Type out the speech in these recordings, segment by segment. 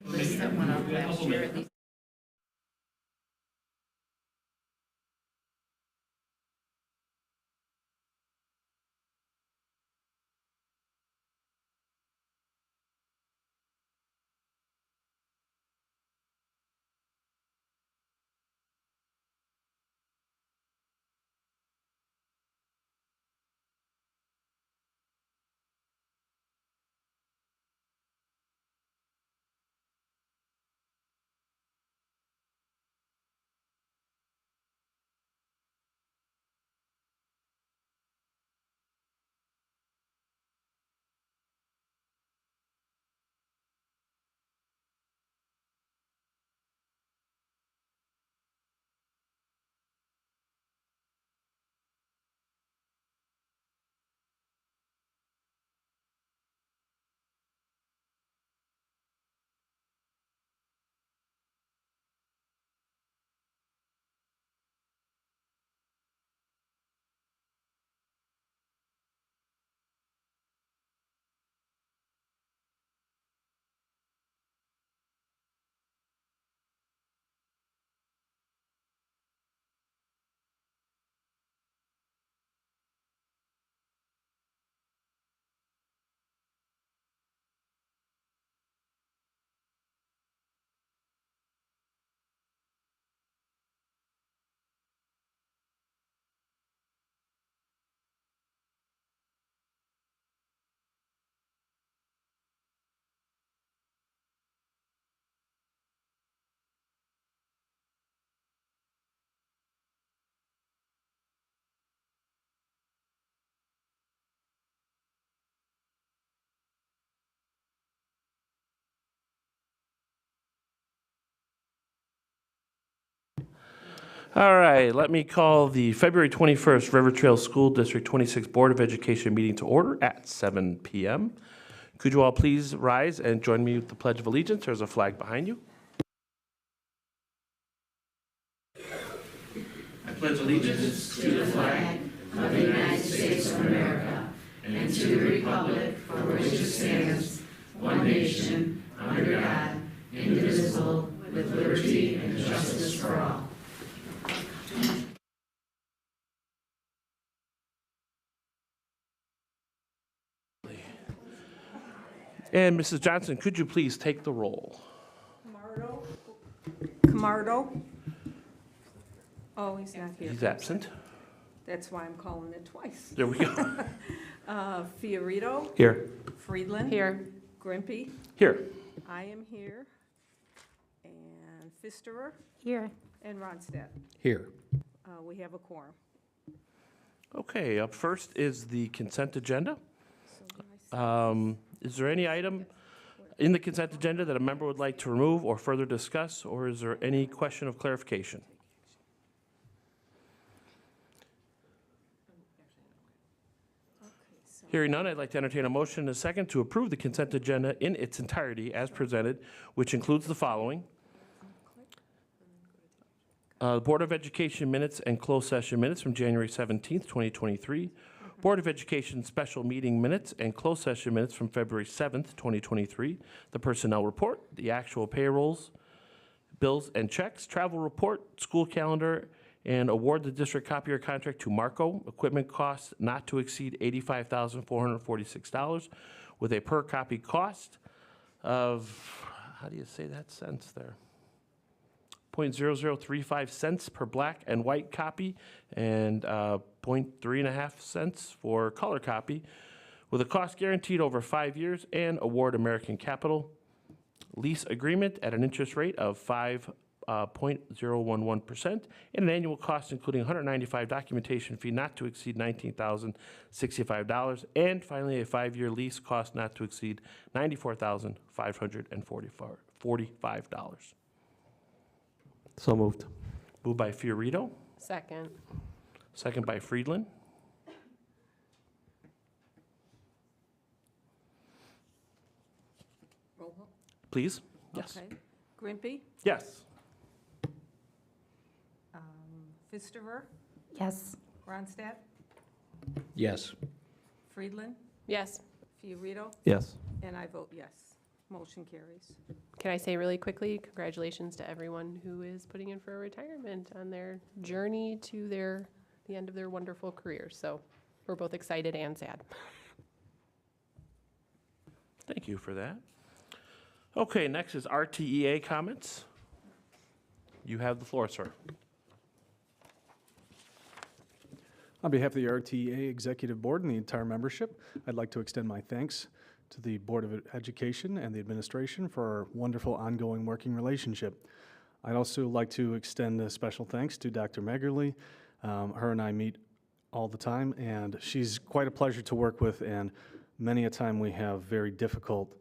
List that went up last year, at least. All right, let me call the February 21st River Trail School District 26 Board of Education meeting to order at 7 p.m. Could you all please rise and join me with the Pledge of Allegiance? There's a flag behind you. I pledge allegiance To the flag of the United States of America and to the republic for which it stands, one nation, under God, indivisible, with liberty and justice for all. And Mrs. Johnson, could you please take the roll? Camardo. Oh, he's not here. He's absent. That's why I'm calling it twice. There we go. Fiorito. Here. Friedland. Here. Grimpy. Here. I am here. And Pfisterer. Here. And Ronstadt. Here. We have a quorum. Okay, up first is the consent agenda. So I Is there any item in the consent agenda that a member would like to remove or further discuss, or is there any question of clarification? Hearing none, I'd like to entertain a motion in a second to approve the consent agenda in its entirety as presented, which includes the following. Board of Education minutes and closed session minutes from January 17th, 2023. Board of Education special meeting minutes and closed session minutes from February 7th, 2023. The personnel report, the actual payrolls, bills and checks, travel report, school calendar, and award the district copier contract to Marco. Equipment costs not to exceed $85,446 with a per copy cost of, how do you say that cents there? 0.0035 cents per black and white copy and 0.35 cents for color copy, with a cost guaranteed over 5 years, and award American Capital lease agreement at an interest rate of 5.011% and an annual cost including $195 documentation fee not to exceed $19,065, and finally a 5-year lease cost not to exceed $94,545. So moved. Moved by Fiorito, Second. second by Friedland. Roll call. Please? Yes. Okay. Grimpy, Yes. Fisterer, Yes. Ronstadt, Yes. Friedland, Yes. Fiorito, Yes. and I vote yes. Motion carries. Can I say really quickly, congratulations to everyone who is putting in for a retirement on their journey to the end of their wonderful career. So we're both excited and sad. Thank you for that. Okay, next is RTEA comments. You have the floor, sir. On behalf of the RTA Executive Board and the entire membership, I'd like to extend my thanks to the Board of Education and the administration for our wonderful ongoing working relationship. I'd also like to extend a special thanks to Dr. Meggerly. Her and I meet all the time, and she's quite a pleasure to work with, and many a time we have very difficult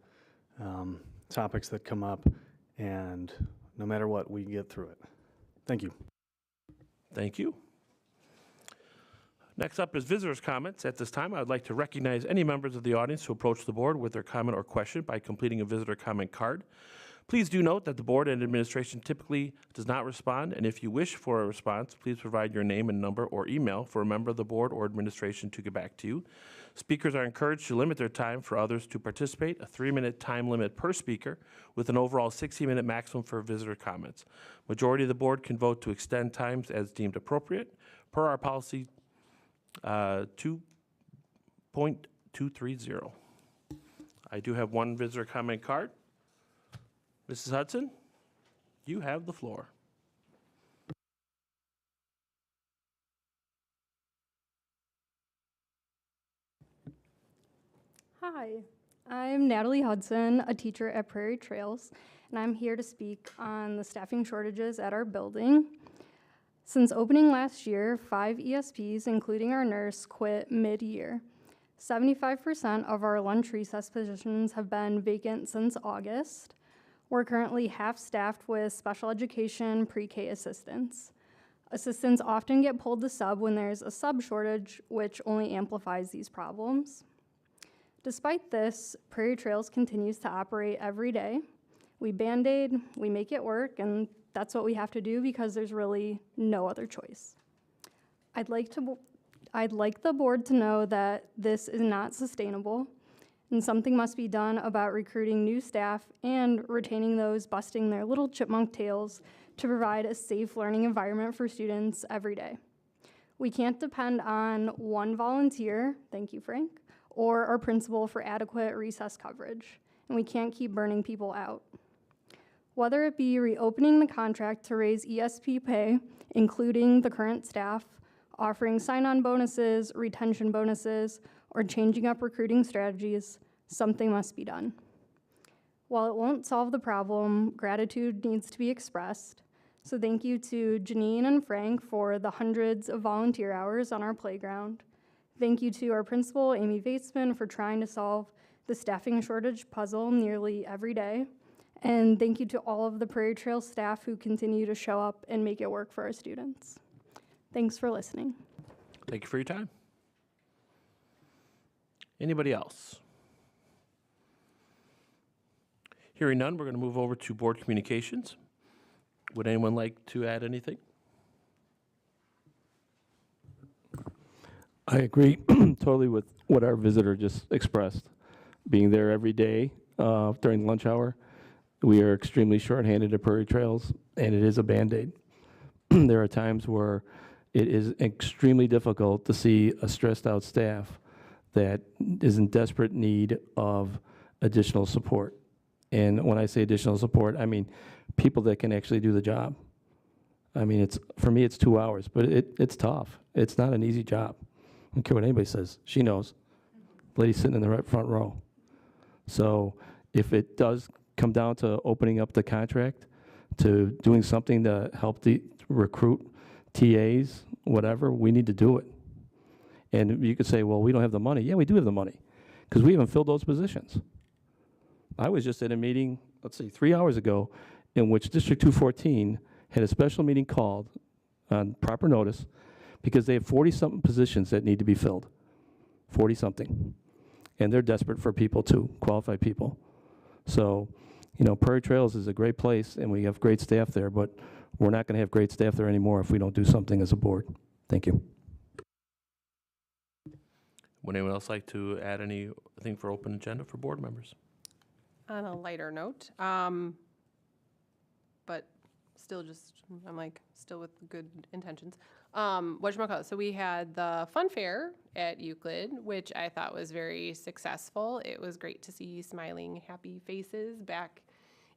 topics that come up, and no matter what, we get through it. Thank you. Thank you. Next up is visitors' comments. At this time, I would like to recognize any members of the audience who approach the board with their comment or question by completing a visitor comment card. Please do note that the board and administration typically does not respond, and if you wish for a response, please provide your name and number or email for a member of the board or administration to get back to you. Speakers are encouraged to limit their time for others to participate, a 3-minute time limit per speaker, with an overall 60-minute maximum for visitor comments. Majority of the board can vote to extend times as deemed appropriate. Per our policy 2.230. I do have one visitor comment card. Mrs. Hudson, you have the floor. Hi, I'm Natalie Hudson, a teacher at Prairie Trails, and I'm here to speak on the staffing shortages at our building. Since opening last year, 5 ESPs, including our nurse, quit mid-year. 75% of our lunch recess positions have been vacant since August. We're currently half-staffed with special education pre-K assistants. Assistants often get pulled to sub when there's a sub shortage, which only amplifies these problems. Despite this, Prairie Trails continues to operate every day. We Band-Aid, we make it work, and that's what we have to do because there's really no other choice. I'd like the board to know that this is not sustainable, and something must be done about recruiting new staff and retaining those busting their little chipmunk tails to provide a safe learning environment for students every day. We can't depend on one volunteer, thank you, Frank, or our principal for adequate recess coverage, and we can't keep burning people out. Whether it be reopening the contract to raise ESP pay, including the current staff, offering sign-on bonuses, retention bonuses, or changing up recruiting strategies, something must be done. While it won't solve the problem, gratitude needs to be expressed. So thank you to Janine and Frank for the hundreds of volunteer hours on our playground. Thank you to our principal, Amy Vaitsman, for trying to solve the staffing shortage puzzle nearly every day. And thank you to all of the Prairie Trail staff who continue to show up and make it work for our students. Thanks for listening. Thank you for your time. Anybody else? Hearing none, we're going to move over to board communications. Would anyone like to add anything? I agree totally with what our visitor just expressed. Being there every day during lunch hour, we are extremely shorthanded at Prairie Trails, and it is a Band-Aid. There are times where it is extremely difficult to see a stressed out staff that is in desperate need of additional support. And when I say additional support, I mean people that can actually do the job. I mean, for me, it's 2 hours, but it's tough. It's not an easy job. I don't care what anybody says. She knows. Lady sitting in the right front row. So if it does come down to opening up the contract, to doing something to help recruit TAs, whatever, we need to do it. And you could say, well, we don't have the money. Yeah, we do have the money, because we haven't filled those positions. I was just at a meeting, let's see, 3 hours ago, in which District 214 had a special meeting called on proper notice because they have 40-something positions that need to be filled. 40-something. And they're desperate for people too, qualified people. So, you know, Prairie Trails is a great place and we have great staff there, but we're not going to have great staff there anymore if we don't do something as a board. Thank you. Would anyone else like to add anything for open agenda for board members? On a lighter note, but still I'm like, still with good intentions. Whatchamacallit, so we had the fun fair at Euclid, which I thought was very successful. It was great to see smiling, happy faces back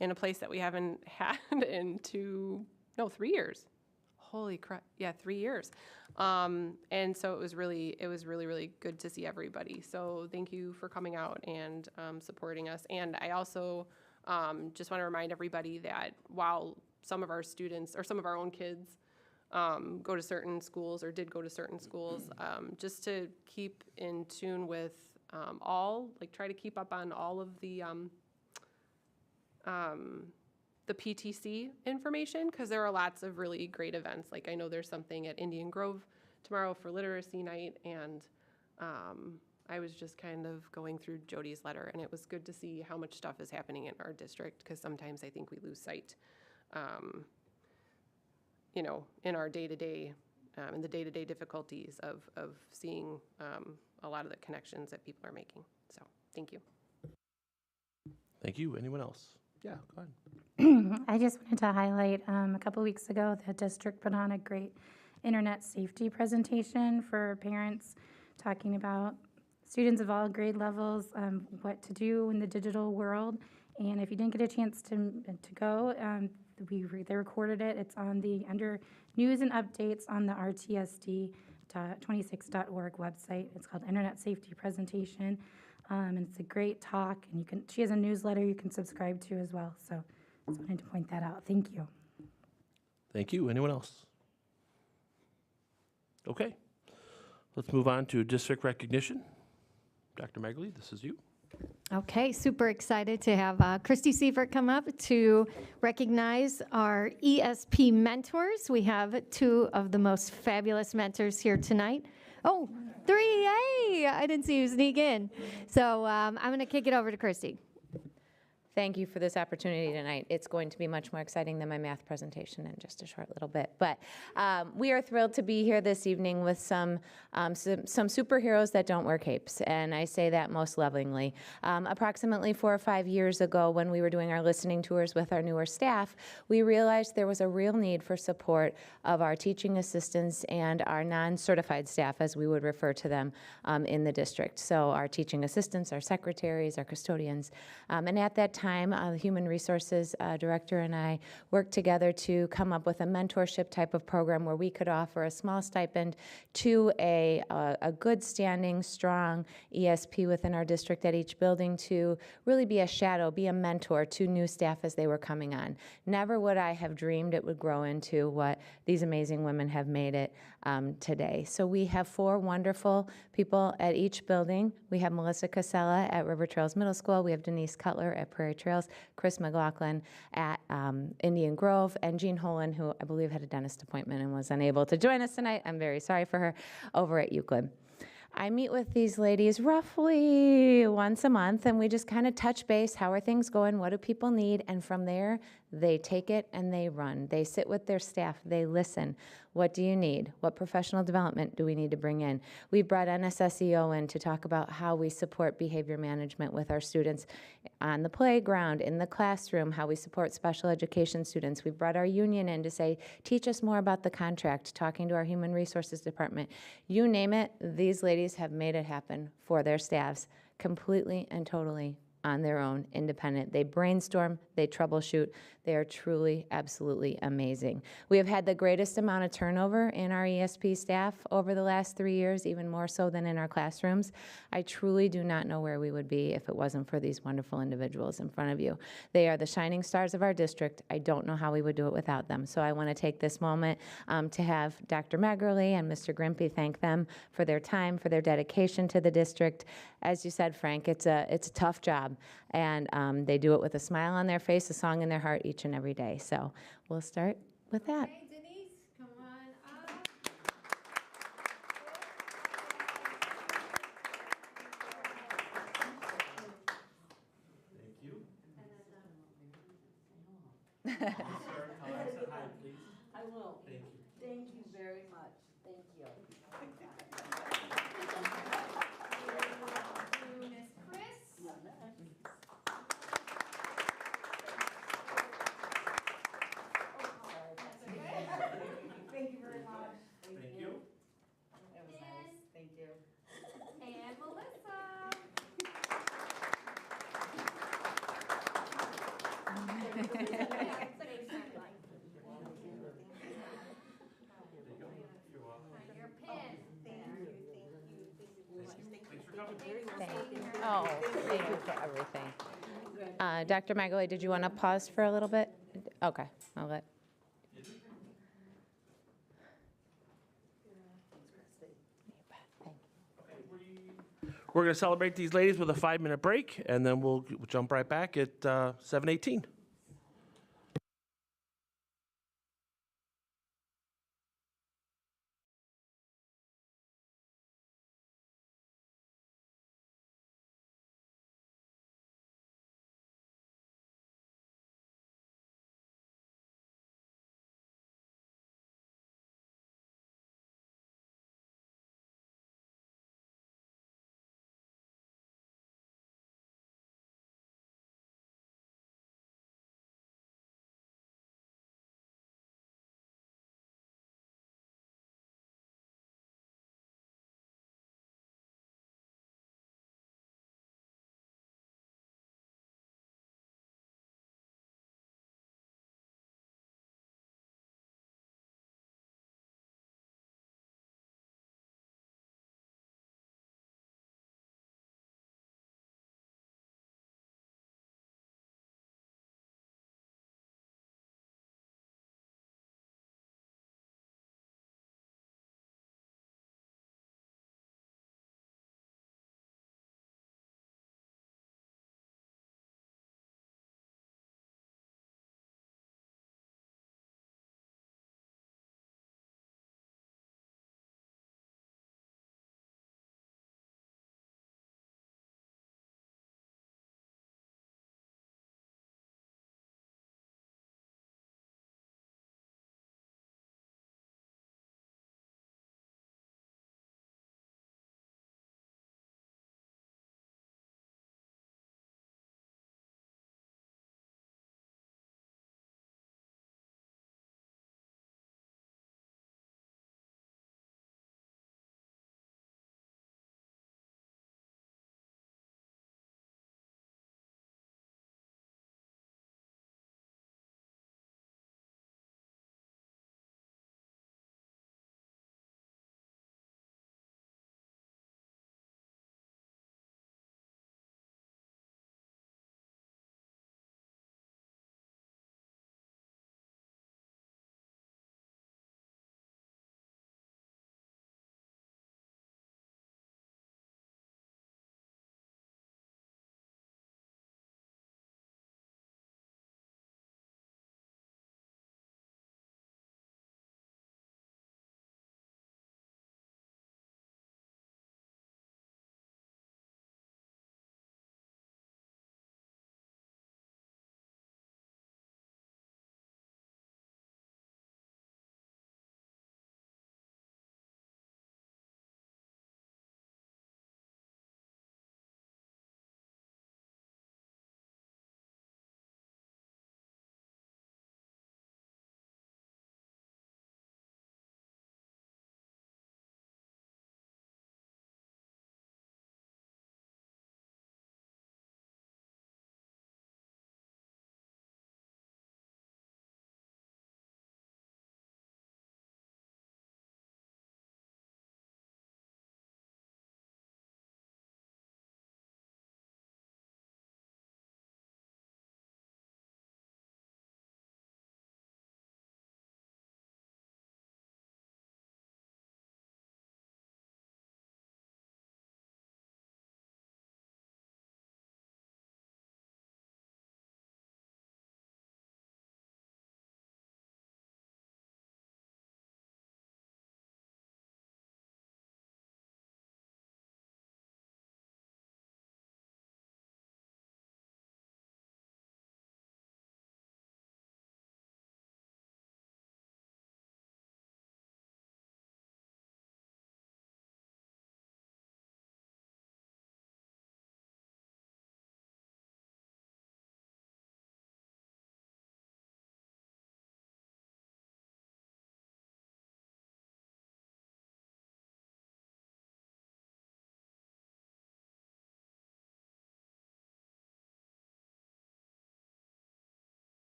in a place that we haven't had in 3 years. Holy crap, yeah, 3 years. And so it was really, really good to see everybody. So thank you for coming out and supporting us. And I also just want to remind everybody that while some of our students, or some of our own kids, go to certain schools or did go to certain schools, just to keep in tune with try to keep up on all of the PTC information, because there are lots of really great events. Like I know there's something at Indian Grove tomorrow for Literacy Night, and I was just kind of going through Jody's letter, and it was good to see how much stuff is happening in our district, because sometimes I think we lose sight, you know, in our day-to-day, in the day-to-day difficulties of seeing a lot of the connections that people are making. So thank you. Thank you. Anyone else? Yeah, go ahead. I just wanted to highlight, a couple weeks ago, the district put on a great internet safety presentation for parents, talking about students of all grade levels, what to do in the digital world. And if you didn't get a chance to go, they recorded it. It's under news and updates on the RTSD26.org website. It's called Internet Safety Presentation. And it's a great talk, and she has a newsletter you can subscribe to as well. So just wanted to point that out. Thank you. Thank you. Anyone else? Okay. Let's move on to district recognition. Dr. Megley, this is you. Okay, super excited to have Christy Sievert come up to recognize our ESP mentors. We have 2 of the most fabulous mentors here tonight. Oh, 3, hey, I didn't see you sneak in. So I'm going to kick it over to Christy. Thank you for this opportunity tonight. It's going to be much more exciting than my math presentation in just a short little bit. But we are thrilled to be here this evening with some superheroes that don't wear capes, and I say that most lovingly. Approximately 4 or 5 years ago, when we were doing our listening tours with our newer staff, we realized there was a real need for support of our teaching assistants and our non-certified staff, as we would refer to them in the district. So our teaching assistants, our secretaries, our custodians, and at that time, the Human Resources Director and I worked together to come up with a mentorship type of program where we could offer a small stipend to a good standing, strong ESP within our district at each building to really be a shadow, be a mentor to new staff as they were coming on. Never would I have dreamed it would grow into what these amazing women have made it today. So we have 4 wonderful people at each building. We have Melissa Casella at River Trails Middle School. We have Denise Cutler at Prairie Trails, Chris McLaughlin at Indian Grove, and Jean Holen, who I believe had a dentist appointment and was unable to join us tonight. I'm very sorry for her, over at Euclid. I meet with these ladies roughly once a month, and we just kind of touch base. How are things going? What do people need? And from there, they take it and they run. They sit with their staff. They listen. What do you need? What professional development do we need to bring in? We brought NSSEO in to talk about how we support behavior management with our students on the playground, in the classroom, how we support special education students. We brought our union in to say, teach us more about the contract, talking to our human resources department. You name it, these ladies have made it happen for their staffs completely and totally on their own, independent. They brainstorm, they troubleshoot. They are truly, absolutely amazing. We have had the greatest amount of turnover in our ESP staff over the last 3 years, even more so than in our classrooms. I truly do not know where we would be if it wasn't for these wonderful individuals in front of you. They are the shining stars of our district. I don't know how we would do it without them. So I want to take this moment to have Dr. Megerly and Mr. Grimpy thank them for their time, for their dedication to the district. As you said, Frank, it's a tough job, and they do it with a smile on their face, a song in their heart each and every day. So we'll start with that. Okay, Denise, come on up. Thank you. I will. Thank you. Thank you very much. Thank you. To Miss Chris. Thank you very much. Thank you. That was nice. Thank you. And Melissa. Your pin. Oh, thank you for everything. Dr. Magalay, did you want to pause for a little bit? Okay, I'll let. We're going to celebrate these ladies with a 5-minute break, and then we'll jump right back at 7:18.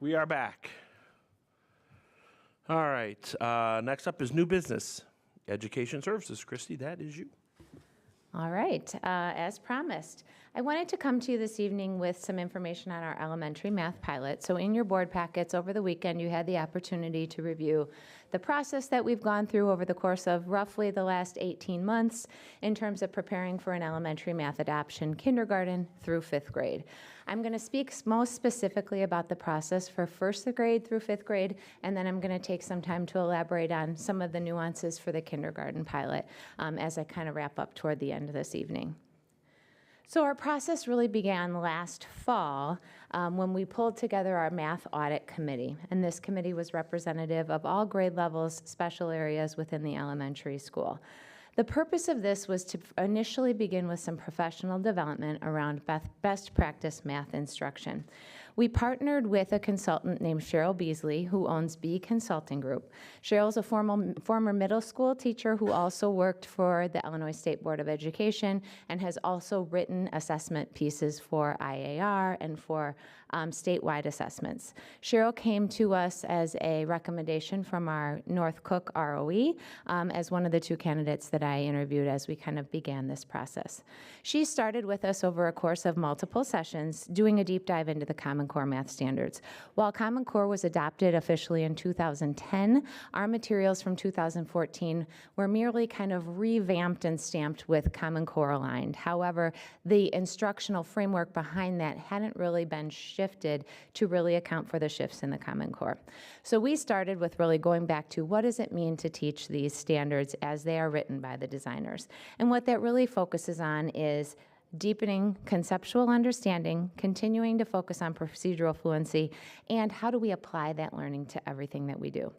We are back. All right, next up is new business. Education Services. Christy, that is you. All right, as promised, I wanted to come to you this evening with some information on our elementary math pilot. So in your board packets over the weekend, you had the opportunity to review the process that we've gone through over the course of roughly the last 18 months in terms of preparing for an elementary math adoption, kindergarten through 5th grade. I'm going to speak most specifically about the process for 1st grade through 5th grade, and then I'm going to take some time to elaborate on some of the nuances for the kindergarten pilot as I kind of wrap up toward the end of this evening. So our process really began last fall when we pulled together our math audit committee. And this committee was representative of all grade levels, special areas within the elementary school. The purpose of this was to initially begin with some professional development around best practice math instruction. We partnered with a consultant named Cheryl Beasley, who owns B Consulting Group. Cheryl's a former middle school teacher who also worked for the Illinois State Board of Education and has also written assessment pieces for IAR and for statewide assessments. Cheryl came to us as a recommendation from our North Cook ROE as one of the 2 candidates that I interviewed as we kind of began this process. She started with us over a course of multiple sessions, doing a deep dive into the Common Core math standards. While Common Core was adopted officially in 2010, our materials from 2014 were merely kind of revamped and stamped with Common Core aligned. However, the instructional framework behind that hadn't really been shifted to really account for the shifts in the Common Core. So we started with really going back to what does it mean to teach these standards as they are written by the designers. And what that really focuses on is deepening conceptual understanding, continuing to focus on procedural fluency, and how do we apply that learning to everything that we do.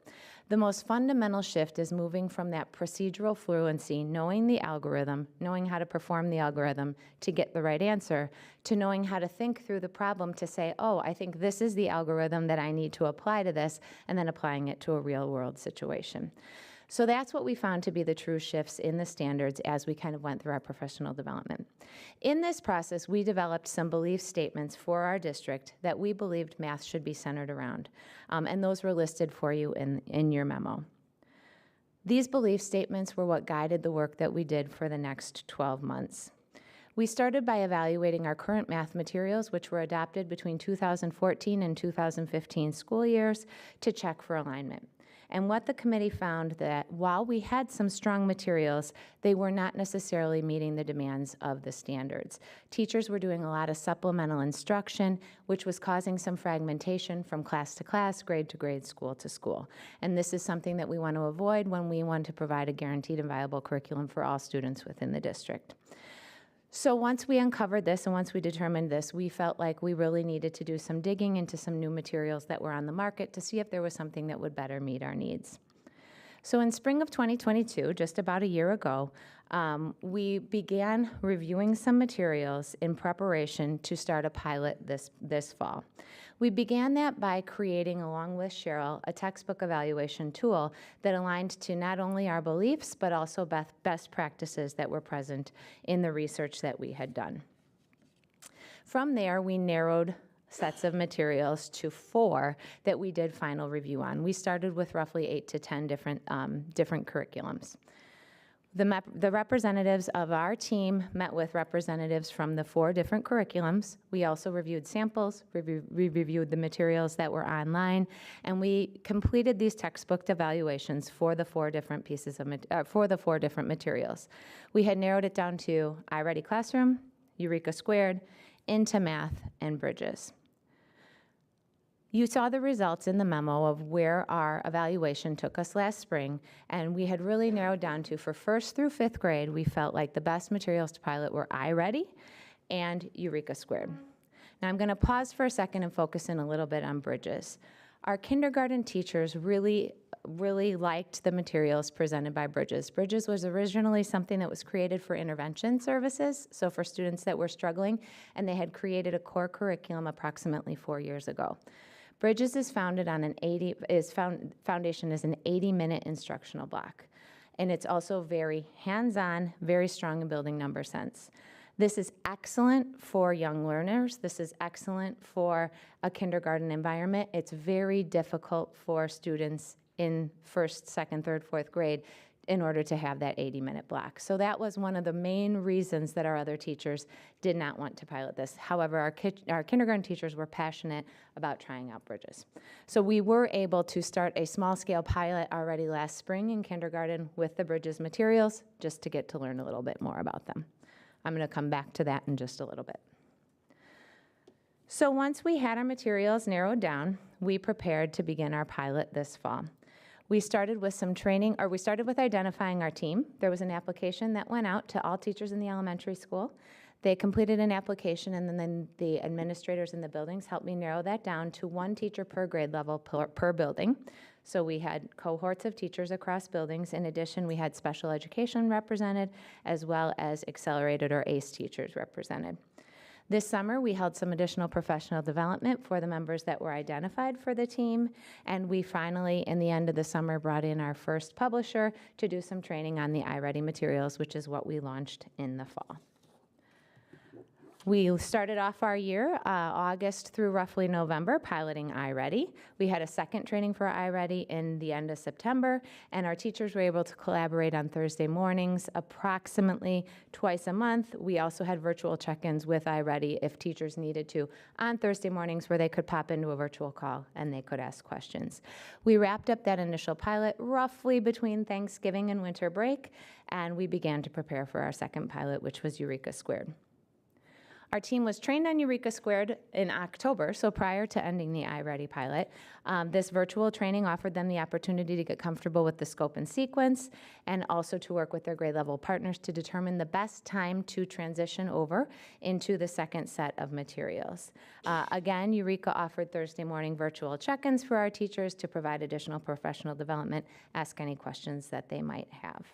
The most fundamental shift is moving from that procedural fluency, knowing the algorithm, knowing how to perform the algorithm to get the right answer, to knowing how to think through the problem to say, oh, I think this is the algorithm that I need to apply to this, and then applying it to a real-world situation. So that's what we found to be the true shifts in the standards as we kind of went through our professional development. In this process, we developed some belief statements for our district that we believed math should be centered around, and those were listed for you in your memo. These belief statements were what guided the work that we did for the next 12 months. We started by evaluating our current math materials, which were adopted between 2014 and 2015 school years, to check for alignment. And what the committee found that while we had some strong materials, they were not necessarily meeting the demands of the standards. Teachers were doing a lot of supplemental instruction, which was causing some fragmentation from class to class, grade to grade, school to school. And this is something that we want to avoid when we want to provide a guaranteed and viable curriculum for all students within the district. So once we uncovered this and once we determined this, we felt like we really needed to do some digging into some new materials that were on the market to see if there was something that would better meet our needs. So in spring of 2022, just about a year ago, we began reviewing some materials in preparation to start a pilot this fall. We began that by creating, along with Cheryl, a textbook evaluation tool that aligned to not only our beliefs, but also best practices that were present in the research that we had done. From there, we narrowed sets of materials to 4 that we did final review on. We started with roughly 8 to 10 different curriculums. The representatives of our team met with representatives from the 4 different curriculums. We also reviewed samples, we reviewed the materials that were online, and we completed these textbook evaluations for the 4 different pieces of for the 4 different materials. We had narrowed it down to iReady Classroom, Eureka Squared, Into Math, and Bridges. You saw the results in the memo of where our evaluation took us last spring, and we had really narrowed down to, for 1st through 5th grade, we felt like the best materials to pilot were iReady and Eureka Squared. Now I'm going to pause for a second and focus in a little bit on Bridges. Our kindergarten teachers really liked the materials presented by Bridges. Bridges was originally something that was created for intervention services, so for students that were struggling, and they had created a core curriculum approximately 4 years ago. Bridges is founded on foundation is an 80-minute instructional block. And it's also very hands-on, very strong in building number sense. This is excellent for young learners. This is excellent for a kindergarten environment. It's very difficult for students in first, second, third, fourth grade in order to have that 80-minute block. So that was one of the main reasons that our other teachers did not want to pilot this. However, our kindergarten teachers were passionate about trying out Bridges. So we were able to start a small-scale pilot already last spring in kindergarten with the Bridges materials, just to get to learn a little bit more about them. I'm going to come back to that in just a little bit. So once we had our materials narrowed down, we prepared to begin our pilot this fall. We started with some training, or we started with identifying our team. There was an application that went out to all teachers in the elementary school. They completed an application, and then the administrators in the buildings helped me narrow that down to 1 teacher per grade level per building. So we had cohorts of teachers across buildings. In addition, we had special education represented, as well as accelerated or ACE teachers represented. This summer, we held some additional professional development for the members that were identified for the team, and we finally, in the end of the summer, brought in our first publisher to do some training on the iReady materials, which is what we launched in the fall. We started off our year, August through roughly November, piloting iReady. We had a second training for iReady in the end of September, and our teachers were able to collaborate on Thursday mornings approximately twice a month. We also had virtual check-ins with iReady if teachers needed to on Thursday mornings, where they could pop into a virtual call and they could ask questions. We wrapped up that initial pilot roughly between Thanksgiving and winter break, and we began to prepare for our second pilot, which was Eureka Squared. Our team was trained on Eureka Squared in October, so prior to ending the iReady pilot. This virtual training offered them the opportunity to get comfortable with the scope and sequence, and also to work with their grade level partners to determine the best time to transition over into the second set of materials. Again, Eureka offered Thursday morning virtual check-ins for our teachers to provide additional professional development, ask any questions that they might have.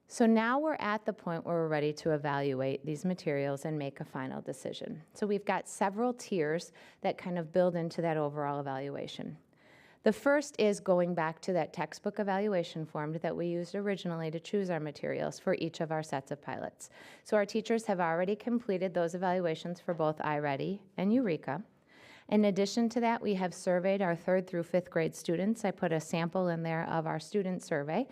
So now we're at the point where we're ready to evaluate these materials and make a final decision. So we've got several tiers that kind of build into that overall evaluation. The first is going back to that textbook evaluation form that we used originally to choose our materials for each of our sets of pilots. So our teachers have already completed those evaluations for both iReady and Eureka. In addition to that, we have surveyed our 3rd through 5th grade students. I put a sample in there of our student survey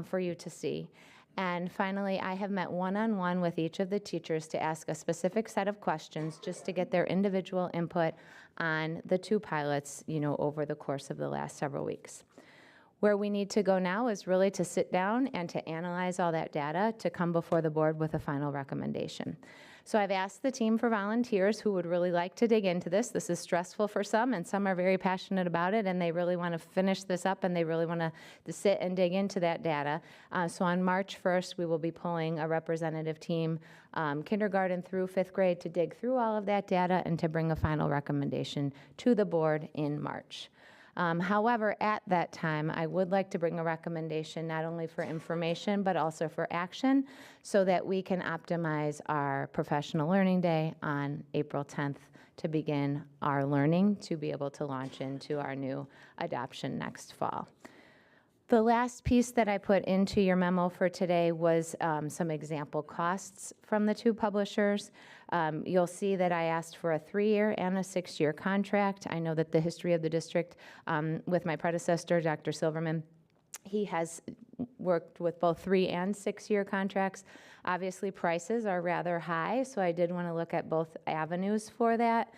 for you to see. And finally, I have met one-on-one with each of the teachers to ask a specific set of questions just to get their individual input on the 2 pilots, over the course of the last several weeks. Where we need to go now is really to sit down and to analyze all that data to come before the board with a final recommendation. So I've asked the team for volunteers who would really like to dig into this. This is stressful for some, and some are very passionate about it, and they really want to finish this up, and they really want to sit and dig into that data. So on March 1st, we will be pulling a representative team, kindergarten through 5th grade, to dig through all of that data and to bring a final recommendation to the board in March. However, at that time, I would like to bring a recommendation not only for information, but also for action, so that we can optimize our professional learning day on April 10th to begin our learning to be able to launch into our new adoption next fall. The last piece that I put into your memo for today was some example costs from the 2 publishers. You'll see that I asked for a 3-year and a 6-year contract. I know that the history of the district with my predecessor, Dr. Silverman, he has worked with both 3 and 6-year contracts. Obviously, prices are rather high, so I did want to look at both avenues for that.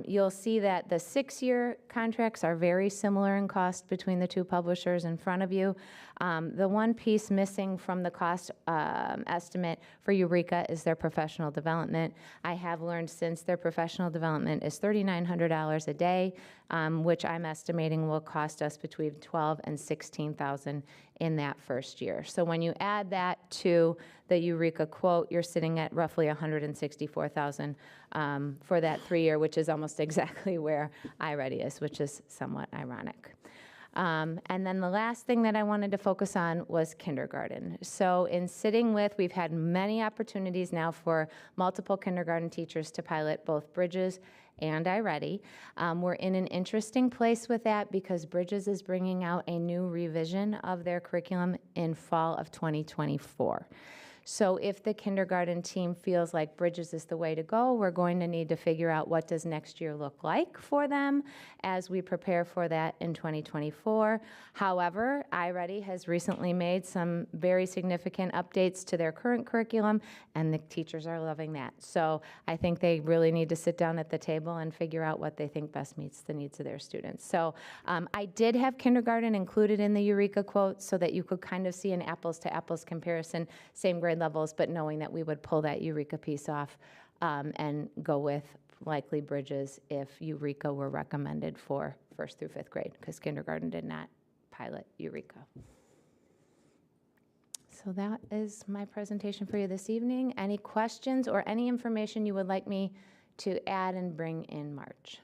You'll see that the 6-year contracts are very similar in cost between the 2 publishers in front of you. The one piece missing from the cost estimate for Eureka is their professional development. I have learned since their professional development is $3,900 a day, which I'm estimating will cost us between $12,000 and $16,000 in that first year. So when you add that to the Eureka quote, you're sitting at roughly $164,000 for that 3-year, which is almost exactly where iReady is, which is somewhat ironic. And then the last thing that I wanted to focus on was kindergarten. So in sitting with, we've had many opportunities now for multiple kindergarten teachers to pilot both Bridges and iReady. We're in an interesting place with that because Bridges is bringing out a new revision of their curriculum in fall of 2024. So if the kindergarten team feels like Bridges is the way to go, we're going to need to figure out what does next year look like for them as we prepare for that in 2024. However, iReady has recently made some very significant updates to their current curriculum, and the teachers are loving that. So I think they really need to sit down at the table and figure out what they think best meets the needs of their students. So I did have kindergarten included in the Eureka quote so that you could kind of see an apples to apples comparison, same grade levels, but knowing that we would pull that Eureka piece off and go with likely Bridges if Eureka were recommended for 1st through 5th grade, because kindergarten did not pilot Eureka. So that is my presentation for you this evening. Any questions or any information you would like me to add and bring in March?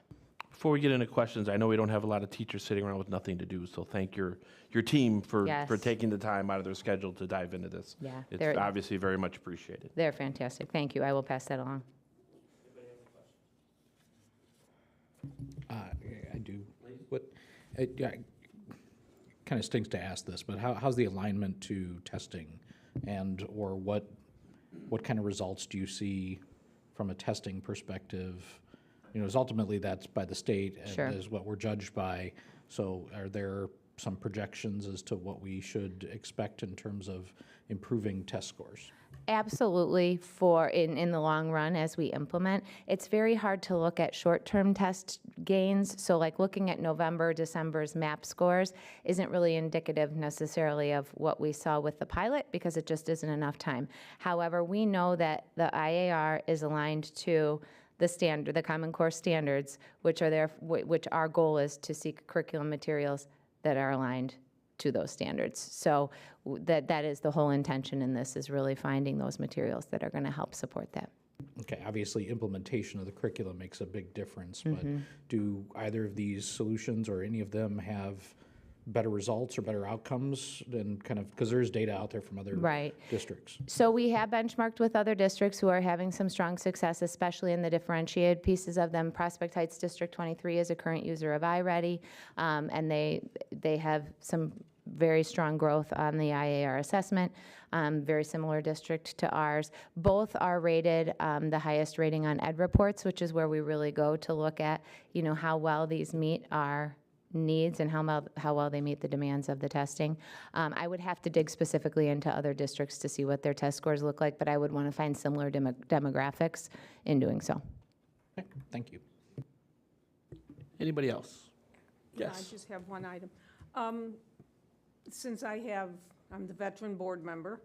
Before we get into questions, I know we don't have a lot of teachers sitting around with nothing to do, so thank your team for Yes. taking the time out of their schedule to dive into this. Yeah, It's they're- obviously very much appreciated. They're fantastic. Thank you. I will pass that along. I do. What, it kind of stinks to ask this, but how's the alignment to testing, and or what kind of results do you see from a testing perspective? You know, 'cause ultimately that's by the state and Sure. is what we're judged by. So are there some projections as to what we should expect in terms of improving test scores? Absolutely, for in the long run as we implement. It's very hard to look at short-term test gains. So like looking at November, December's MAP scores isn't really indicative necessarily of what we saw with the pilot because it just isn't enough time. However, we know that the IAR is aligned to the standard, the Common Core standards, which are there, which our goal is to seek curriculum materials that are aligned to those standards. So that is the whole intention in this, is really finding those materials that are going to help support that. Okay, obviously implementation of the curriculum makes a big difference, but do either of these solutions or any of them have better results or better outcomes than kind of, because there's data out there from other Right. districts? So we have benchmarked with other districts who are having some strong success, especially in the differentiated pieces of them. Prospect Heights District 23 is a current user of iReady, and they have some very strong growth on the IAR assessment, very similar district to ours. Both are rated the highest rating on Ed Reports, which is where we really go to look at, you know, how well these meet our needs and how well they meet the demands of the testing. I would have to dig specifically into other districts to see what their test scores look like, but I would want to find similar demographics in doing so. Okay, thank you. Anybody else? Yeah, I Yes. just have one item. Since I'm the veteran board member,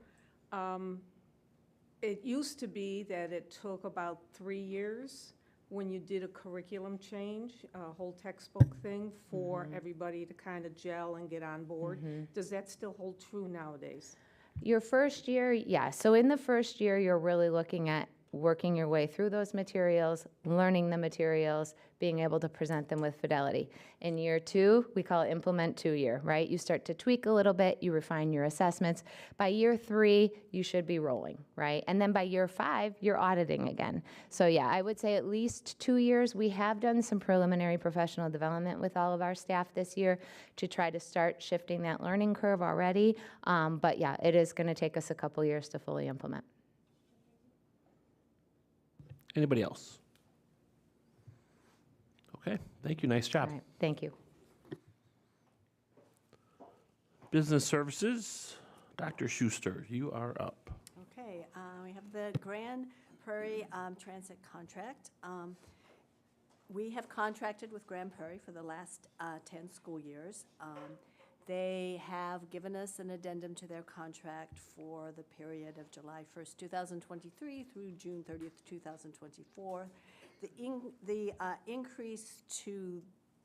it used to be that it took about 3 years when you did a curriculum change, a whole textbook thing for everybody to kind of gel and get on board. Does that still hold true nowadays? Your first year, yeah. So in the first year, you're really looking at working your way through those materials, learning the materials, being able to present them with fidelity. In year 2, we call it implement 2 year, right? You start to tweak a little bit, you refine your assessments. By year 3, you should be rolling, right? And then by year 5, you're auditing again. So yeah, I would say at least 2 years. We have done some preliminary professional development with all of our staff this year to try to start shifting that learning curve already. But yeah, it is going to take us a couple years to fully implement. Anybody else? Okay, thank you. Nice job. All right, thank you. Business Services, Dr. Schuster, you are up. Okay, we have the Grand Prairie Transit contract. We have contracted with Grand Prairie for the last 10 school years. They have given us an addendum to their contract for the period of July 1st, 2023 through June 30th, 2024. The increase to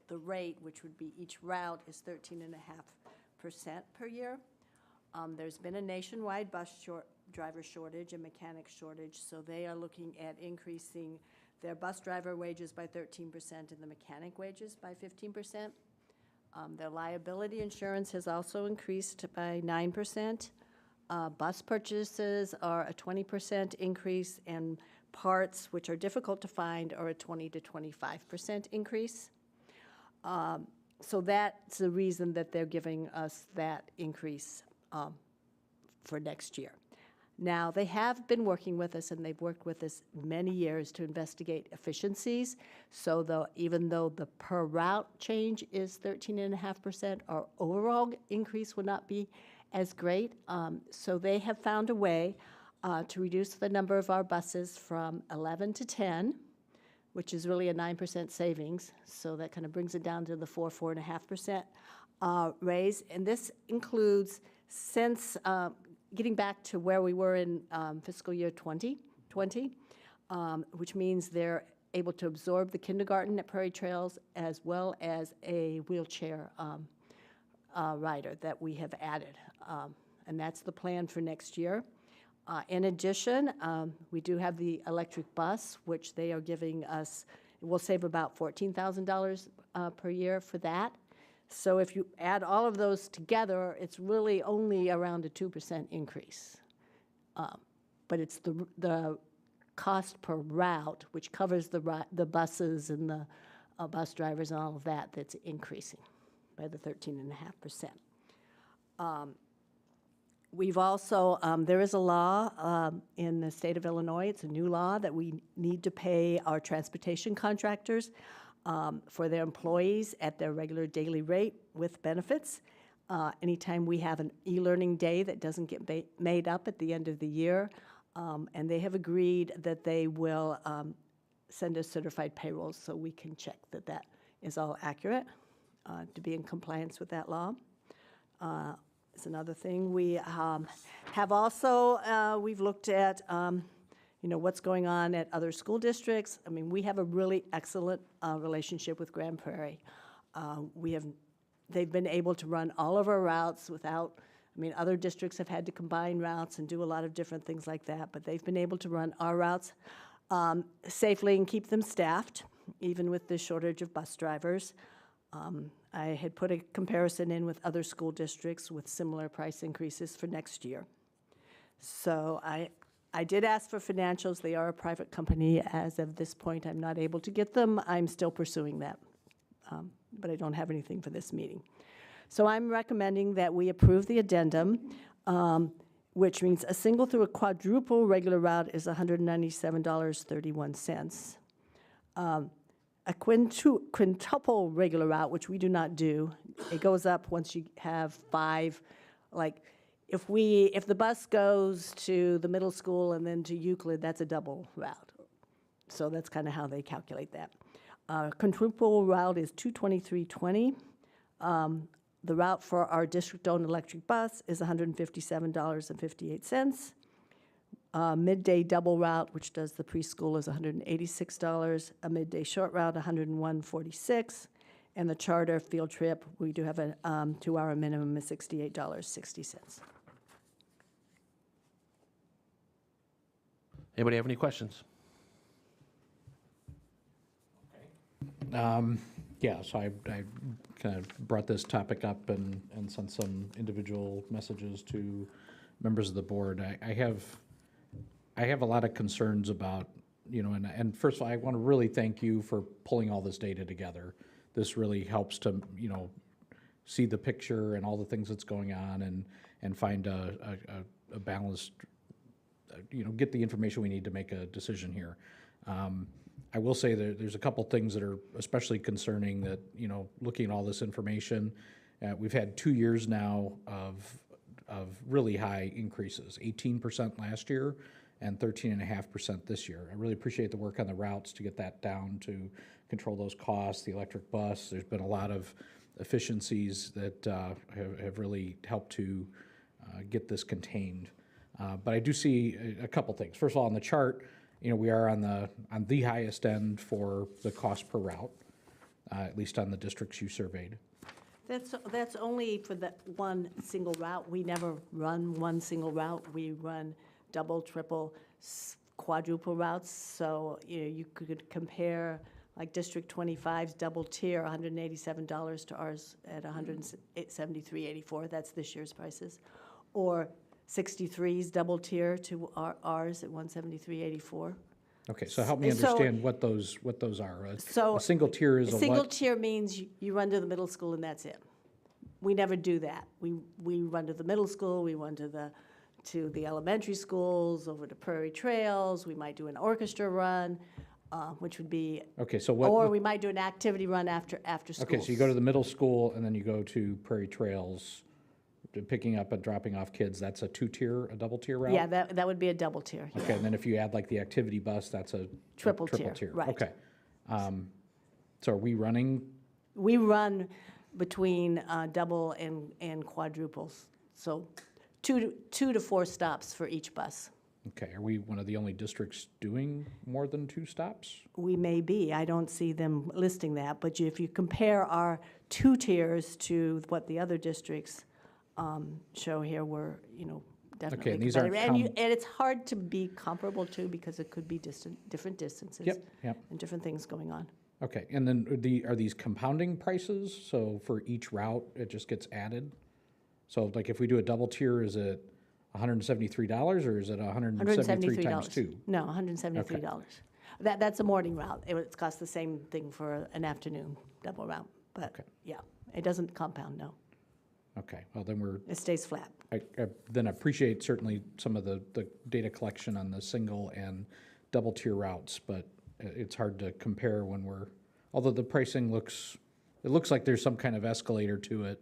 the rate, which would be each route, is 13.5% per year. There's been a nationwide driver shortage and mechanic shortage, so they are looking at increasing their bus driver wages by 13% and the mechanic wages by 15%. Their liability insurance has also increased by 9%. Bus purchases are a 20% increase, and parts, which are difficult to find, are a 20 to 25% increase. So that's the reason that they're giving us that increase for next year. Now, they have been working with us, and they've worked with us many years to investigate efficiencies. So even though the per route change is 13.5%, our overall increase would not be as great. So they have found a way to reduce the number of our buses from 11 to 10, which is really a 9% savings. So that kind of brings it down to the 4.5% raise. And this includes, since getting back to where we were in fiscal year 2020, which means they're able to absorb the kindergarten at Prairie Trails as well as a wheelchair rider that we have added. And that's the plan for next year. In addition, we do have the electric bus, which they are giving us, we'll save about $14,000 per year for that. So if you add all of those together, it's really only around a 2% increase. But it's the cost per route, which covers the buses and the bus drivers and all of that, that's increasing by the 13.5%. We've also, there is a law in the state of Illinois, it's a new law, that we need to pay our transportation contractors for their employees at their regular daily rate with benefits. Anytime we have an e-learning day that doesn't get made up at the end of the year, and they have agreed that they will send us certified payrolls so we can check that that is all accurate to be in compliance with that law. It's another thing. We have also, we've looked at, what's going on at other school districts. I mean, we have a really excellent relationship with Grand Prairie. They've been able to run all of our routes without, other districts have had to combine routes and do a lot of different things like that, but they've been able to run our routes safely and keep them staffed, even with the shortage of bus drivers. I had put a comparison in with other school districts with similar price increases for next year. So I did ask for financials. They are a private company. As of this point, I'm not able to get them. I'm still pursuing that, but I don't have anything for this meeting. So I'm recommending that we approve the addendum, which means a single through a quadruple regular route is $197.31. A quintuple regular route, which we do not do, it goes up once you have 5. Like, if the bus goes to the middle school and then to Euclid, that's a double route. So that's kind of how they calculate that. Quintuple route is $223.20. The route for our district-owned electric bus is $157.58. Midday double route, which does the preschool, is $186. A midday short route, $101.46. And the charter field trip, we do have a 2-hour minimum, is $68.60. Anybody have any questions? Yeah, so I kind of brought this topic up and sent some individual messages to members of the board. I have a lot of concerns about, and first of all, I want to really thank you for pulling all this data together. This really helps to, see the picture and all the things that's going on and find a balanced, get the information we need to make a decision here. I will say that there's a couple things that are especially concerning that, looking at all this information, we've had 2 years now of really high increases, 18% last year and 13.5% this year. I really appreciate the work on the routes to get that down to control those costs, the electric bus. There's been a lot of efficiencies that have really helped to get this contained. But I do see a couple things. First of all, on the chart, we are on the highest end for the cost per route, at least on the districts you surveyed. That's only for the one single route. We never run one single route. We run double, triple, quadruple routes. So you could compare like District 25's double tier, $187 to ours at $173.84. That's this year's prices. Or 63's double tier to ours at $173.84. Okay, so help me understand what those are. A single tier is a what? Single tier means you run to the middle school and that's it. We never do that. We run to the middle school, we run to the to the elementary schools, over to Prairie Trails. We might do an orchestra run, which would be, Okay, so or we might do an activity run after school. okay, so you go to the middle school and then you go to Prairie Trails, picking up and dropping off kids. That's a a double tier route? Yeah, that would be a double tier. Okay, and then if you add like the activity bus, that's a Triple tier, right. Okay. So are we running? We run between double and quadruples, so 2 to 4 stops for each bus. Okay, are we one of the only districts doing more than 2 stops? We may be. I don't see them listing that, but if you compare our 2 tiers to what the other districts show here, we're, definitely Okay, and these aren't competitive. And it's hard to be comparable too, because it could be different distances. Yep. And different things going on. Okay, and then are these compounding prices? So for each route, it just gets added? So like if we do a double tier, is it $173 or is it $173 times 2? No, $173. That's a morning route. It costs the same thing for an afternoon double route. But Okay. yeah, it doesn't compound, no. Okay, well then It stays flat. I then appreciate certainly some of the data collection on the single and double tier routes, but it's hard to compare when although the pricing looks like there's some kind of escalator to it.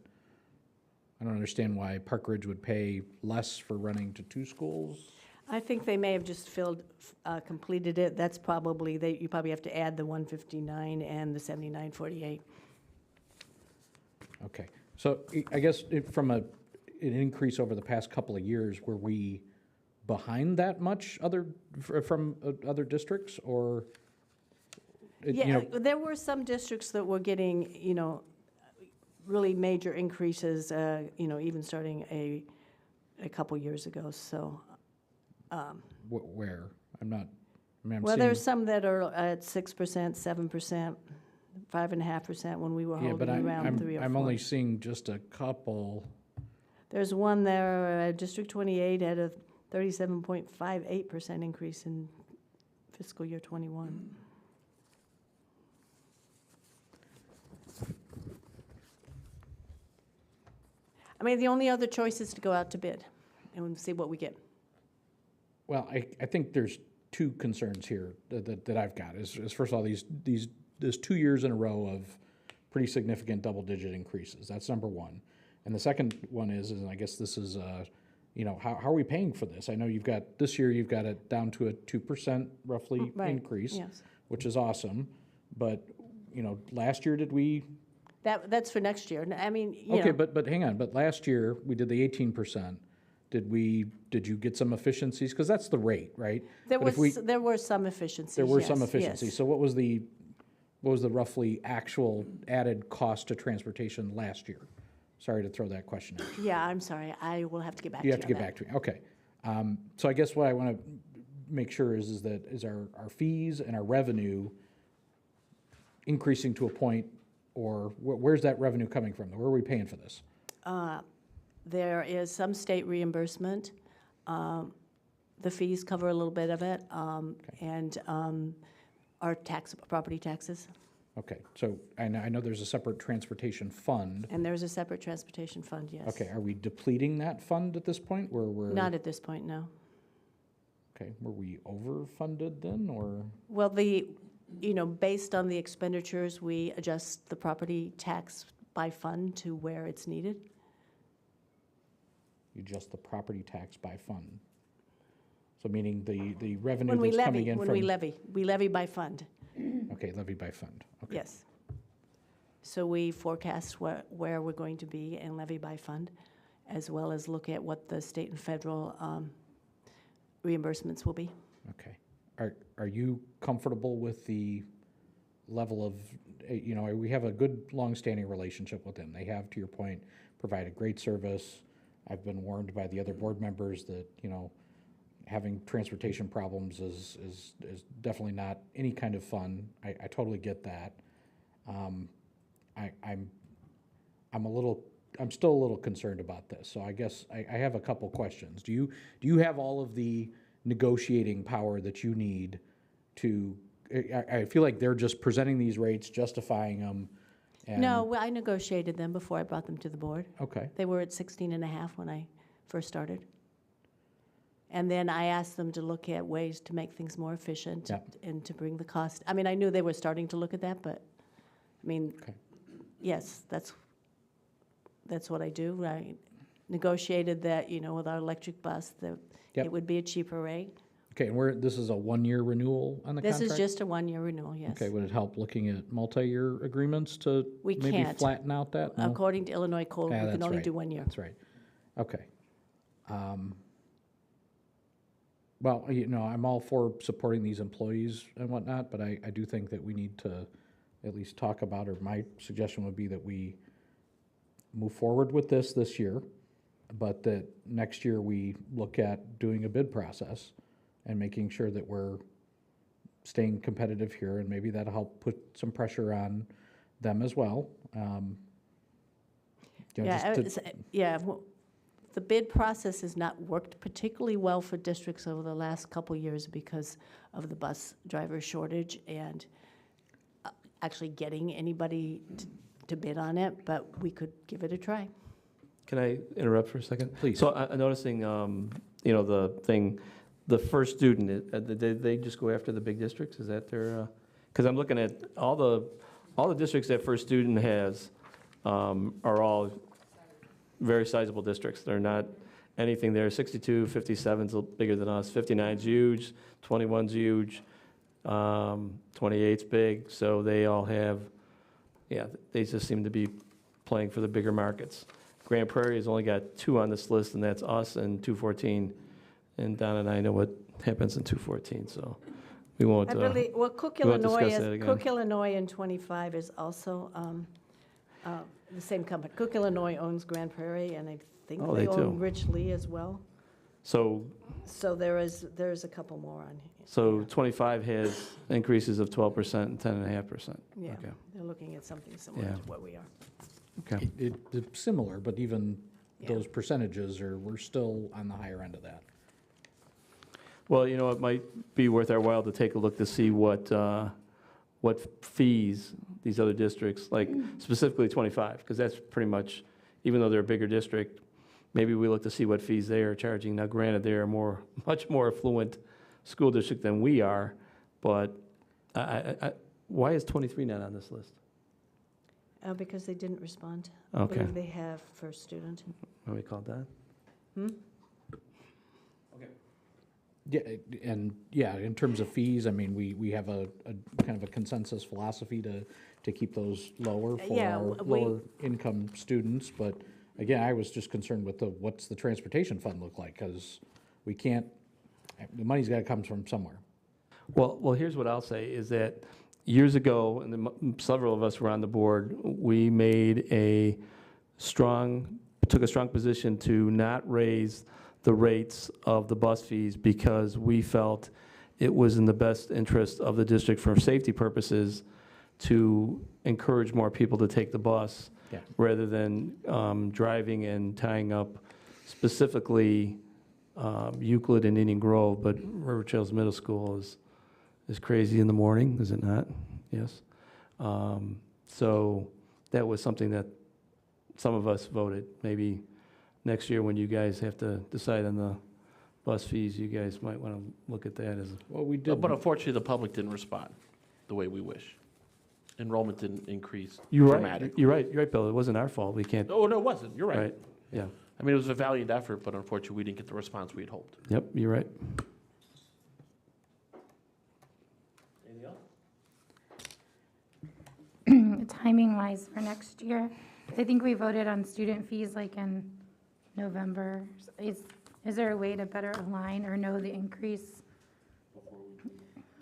I don't understand why Park Ridge would pay less for running to 2 schools. I think they may have just completed it. That's probably, you probably have to add the 159 and the 7948. Okay, so I guess from an increase over the past couple of years, were we behind that much from other districts, or? Yeah, there were some districts that were getting, really major increases, even starting a couple years ago, so. Where? I'm Well, there's some that are at 6%, 7%, 5.5% when we were Yeah, but holding around 3 or 4. I'm only seeing just a couple. There's one there, District 28 had a 37.58% increase in fiscal year '21. I mean, the only other choice is to go out to bid and see what we get. Well, I think there's 2 concerns here that I've got. Is first of all, there's 2 years in a row of pretty significant double-digit increases. That's number one. And the second one is I guess this is, how are we paying for this? I know this year you've got it down to a 2% roughly Right, increase, yes. which is awesome. But, last year did we? That's for next year. I mean, Okay, but hang on. But last year we did the 18%. Did you get some efficiencies? Because that's the rate, right? there But if there were some efficiencies. there were some yes, efficiencies. yes. So what was the roughly actual added cost to transportation last year? Sorry to throw that question at you. Yeah, I'm sorry. I will have to get back to You you have to get on that. back to me. Okay. So I guess what I want to make sure is that our fees and our revenue increasing to a point, or where's that revenue coming from? Where are we paying for this? There is some state reimbursement. The fees cover a little bit of it, and our property taxes. Okay, so I know there's a separate transportation fund. And there's a separate transportation fund, yes. Okay, are we depleting that fund at this point, where we're? Not at this point, no. Okay, were we overfunded then, or? Well, based on the expenditures, we adjust the property tax by fund to where it's needed. You adjust the property tax by fund? So meaning the revenue When we that's coming levy, in when from? we levy by fund, Okay, levy by fund, okay. yes. So we forecast where we're going to be and levy by fund, as well as look at what the state and federal reimbursements will be. Okay. Are you comfortable with the level of, we have a good, long-standing relationship with them. They have, to your point, provided great service. I've been warned by the other board members that, having transportation problems is definitely not any kind of fun. I totally get that. I'm still a little concerned about this. So I guess I have a couple questions. Do you have all of the negotiating power that you need to? I feel like they're just presenting these rates, justifying them. And No, well, I negotiated them before I brought them to the board. Okay. They were at 16.5 when I first started. And then I asked them to look at ways to make things more efficient Yep. and to bring the cost. I mean, I knew they were starting to look at that, but, I mean, Okay. yes, that's what I do. I negotiated that, with our electric bus, that Yep. it would be a cheaper rate. Okay, and this is a one-year renewal on the This contract? is just a one-year renewal, yes. Okay, would it help looking at multi-year agreements to We maybe can't. flatten out that? No? According to Illinois code, Yeah, we can that's only right. do 1 year. That's right. Okay. Well, I'm all for supporting these employees and whatnot, but I do think that we need to at least talk about, or my suggestion would be that we move forward with this year, but that next year we look at doing a bid process and making sure that we're staying competitive here, and maybe that'll help put some pressure on them as well. The bid process has not worked particularly well for districts over the last couple years because of the bus driver shortage and actually getting anybody to bid on it, but we could give it a try. Can I interrupt for a second? Please. So I'm noticing, the thing, the first student, they just go after the big districts? Is that their, because I'm looking at all the districts that first student has are all very sizable districts. They're not anything there. 62, 57's bigger than us. 59's huge, 21's huge, 28's big. So they all have, they just seem to be playing for the bigger markets. Grand Prairie has only got 2 on this list, and that's us and 214. And Don and I know what happens in 214, so we won't. I believe, Cook, we won't Illinois discuss that again. Cook, Illinois in 25 is also the same company. Cook, Illinois owns Grand Prairie, and I think Oh, they they do. own Rich Lee as well. So So there's a couple more on here. So 25 has increases of 12% and 10.5%. Yeah, Okay. they're looking at something similar Yeah. to what we are. Okay. It's similar, but even Yeah. those percentages we're still on the higher end of that. Well, it might be worth our while to take a look to see what fees these other districts, like specifically 25, because that's pretty much, even though they're a bigger district, maybe we look to see what fees they are charging. Now, granted, they are much more affluent school district than we are, but why is 23 not on this list? Because they didn't respond. I Okay. believe they have first student. What we called that? Yeah, and in terms of fees, I mean, we have a kind of a consensus philosophy to keep those lower for Yeah, our lower income students, but again, I was just concerned with what's the transportation fund look like, because we can't, the money's gotta come from somewhere. Well, here's what I'll say, is that years ago, and several of us were on the board, we took a strong position to not raise the rates of the bus fees because we felt it was in the best interest of the district for safety purposes to encourage more people to take the bus Yeah. rather than driving and tying up specifically Euclid and Indian Grove, but River Trails Middle School is crazy in the morning, is it not? Yes. So that was something that some of us voted. Maybe next year when you guys have to decide on the bus fees, you guys might want to look at that as, Well, we did, But unfortunately, the public didn't respond the way we wish. Enrollment didn't increase you're right, dramatically. you're right, Bill, it wasn't our fault, we can't, Oh, no, it wasn't. You're right. right, yeah, I mean, it was a valiant effort, but unfortunately, we didn't get the response we had hoped. yep, you're right. Anything else? Timing-wise for next year, I think we voted on student fees like in November. Is there a way to better align or know the increase?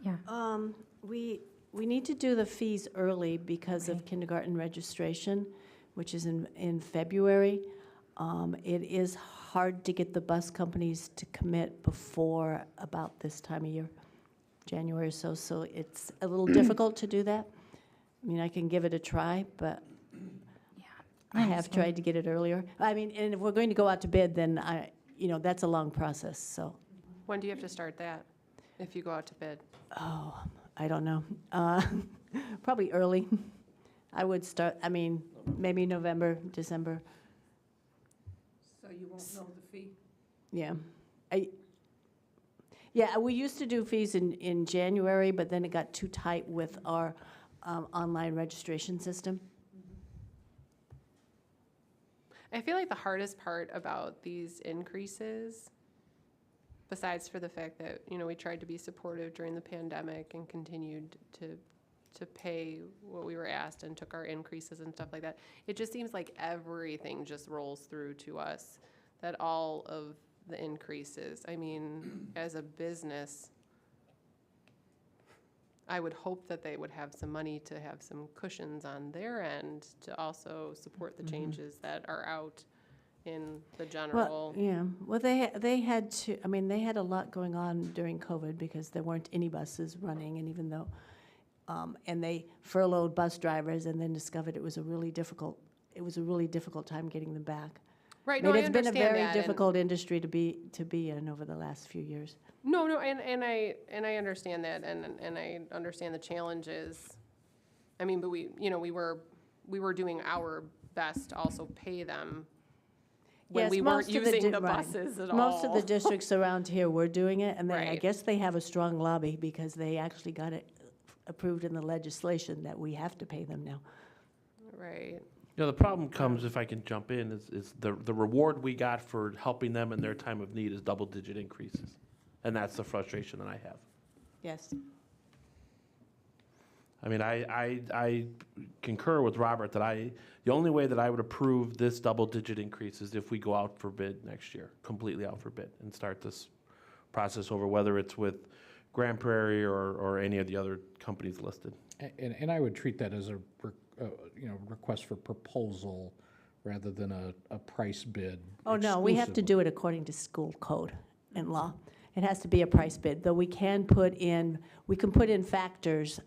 Yeah. We need to do the fees early because of kindergarten registration, which is in February. It is hard to get the bus companies to commit before about this time of year, January or so. So it's a little difficult to do that. I mean, I can give it a try, but I have tried to get it earlier. I mean, and if we're going to go out to bid, then that's a long process, so. When do you have to start that, if you go out to bid? Oh, I don't know. Probably early. I would start, maybe November, December. So you won't know the fee? Yeah. Yeah, we used to do fees in January, but then it got too tight with our online registration system. I feel like the hardest part about these increases, besides for the fact that, you know, we tried to be supportive during the pandemic and continued to pay what we were asked and took our increases and stuff like that, it just seems like everything just rolls through to us, that all of the increases. I mean, as a business, I would hope that they would have some money to have some cushions on their end to also support the changes that are out in the general. Well, yeah, well, they had to, I mean, they had a lot going on during COVID because there weren't any buses running, and even though, and they furloughed bus drivers and then discovered it was a really difficult time getting them back. Right, I mean, no, I it's been a understand very that, and- difficult industry to be in over the last few years. No, and I understand that, and I understand the challenges. I mean, but we were doing our best to also pay them when Yes, we weren't most of the using the right. buses at all. Most of the districts around here were doing it, and I Right. guess they have a strong lobby because they actually got it approved in the legislation that we have to pay them now. Right. You know, the problem comes, if I can jump in, is the reward we got for helping them in their time of need is double-digit increases. And that's the frustration that I have. Yes. I mean, I concur with Robert that the only way that I would approve this double-digit increase is if we go out for bid next year, completely out for bid, and start this process over, whether it's with Grand Prairie or any of the other companies listed. And I would treat that as a request for proposal rather than a price bid. Oh, no, we have to exclusively. do it according to school code and law. It has to be a price bid, though we can put in factors.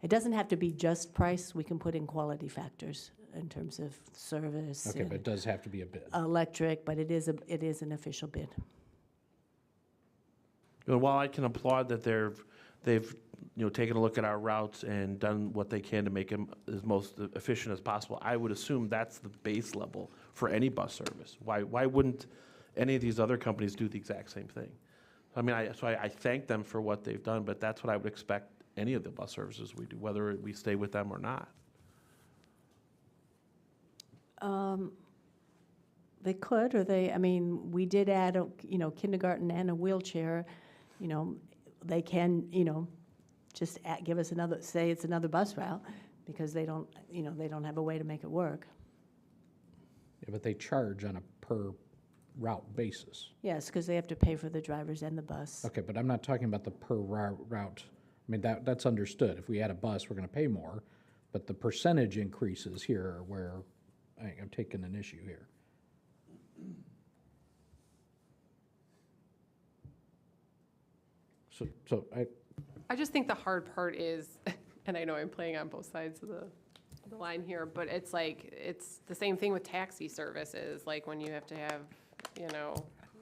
It doesn't have to be just price. We can put in quality factors in terms of service. Okay, but it and does have to be a bid. electric, but it is an official bid. You know, while I can applaud that they've taken a look at our routes and done what they can to make them as most efficient as possible, I would assume that's the base level for any bus service. Why wouldn't any of these other companies do the exact same thing? I mean, I thank them for what they've done, but that's what I would expect any of the bus services we do, whether we stay with them or not. They could, or I mean, we did add kindergarten and a wheelchair. They can, just give us say it's another bus route because they don't have a way to make it work. Yeah, but they charge on a per route basis. Yes, because they have to pay for the drivers and the bus. Okay, but I'm not talking about the per route. I mean, that's understood. If we add a bus, we're gonna pay more, but the percentage increases here are where I'm taking an issue here. So I just think the hard part is, and I know I'm playing on both sides of the line here, but it's like, it's the same thing with taxi services, like when you have to have,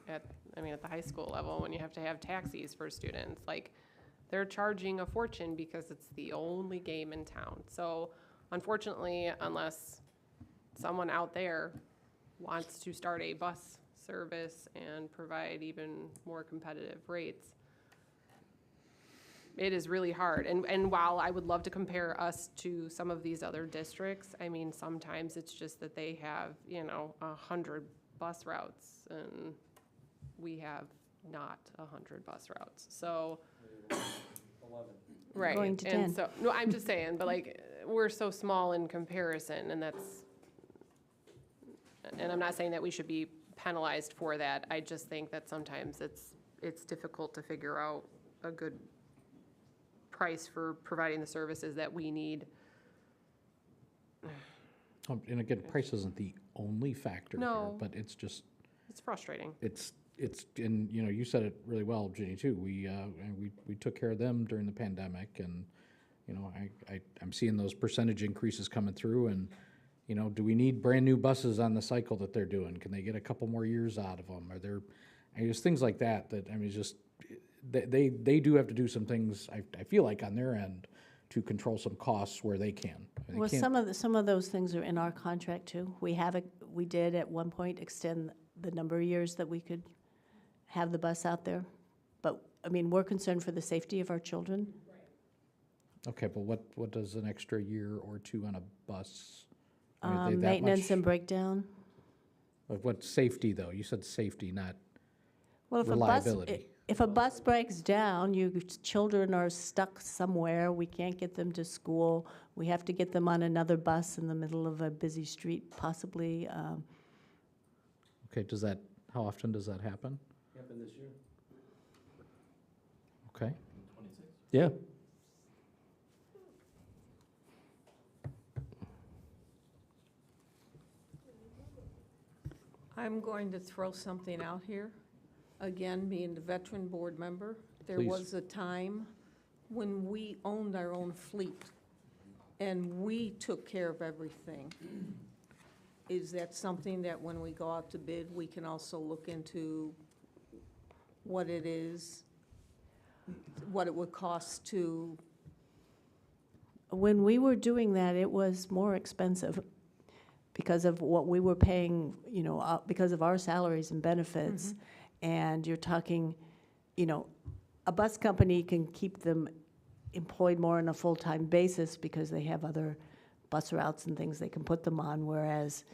at the high school level, when you have to have taxis for students, like, they're charging a fortune because it's the only game in town. So unfortunately, unless someone out there wants to start a bus service and provide even more competitive rates, it is really hard. And while I would love to compare us to some of these other districts, I mean, sometimes it's just that they have, 100 bus routes and we have not 100 bus routes. So, 11. right. Going to and 10. So, no, I'm just saying, but like, we're so small in comparison, and I'm not saying that we should be penalized for that. I just think that sometimes it's difficult to figure out a good price for providing the services that we need. And again, price isn't the only factor here, No. but it's just, It's frustrating. and you said it really well, Ginny, too. We took care of them during the pandemic, and I'm seeing those percentage increases coming through, and do we need brand new buses on the cycle that they're doing? Can they get a couple more years out of them? Are there, just things like that just they do have to do some things. I feel like on their end to control some costs where they can. They Well, can't- some of those things are in our contract too. We did at one point extend the number of years that we could have the bus out there, but I mean, we're concerned for the safety of our children. Okay, but what does an extra year or two on a bus? Are they that Maintenance much- and breakdown. What safety, though? You said safety, not Well, reliability. if a bus breaks down, your children are stuck somewhere, we can't get them to school, we have to get them on another bus in the middle of a busy street, possibly. Okay, how often does that happen? Happened this year. Okay. Yeah. I'm going to throw something out here. Again, being the veteran board member, there Please. was a time when we owned our own fleet and we took care of everything. Is that something that when we go out to bid, we can also look into what it is, what it would cost to, When we were doing that, it was more expensive because of what we were paying, because of our salaries and benefits. And you're talking, a bus company can keep them employed more on a full-time basis because they have other bus routes and things they can put them on, whereas,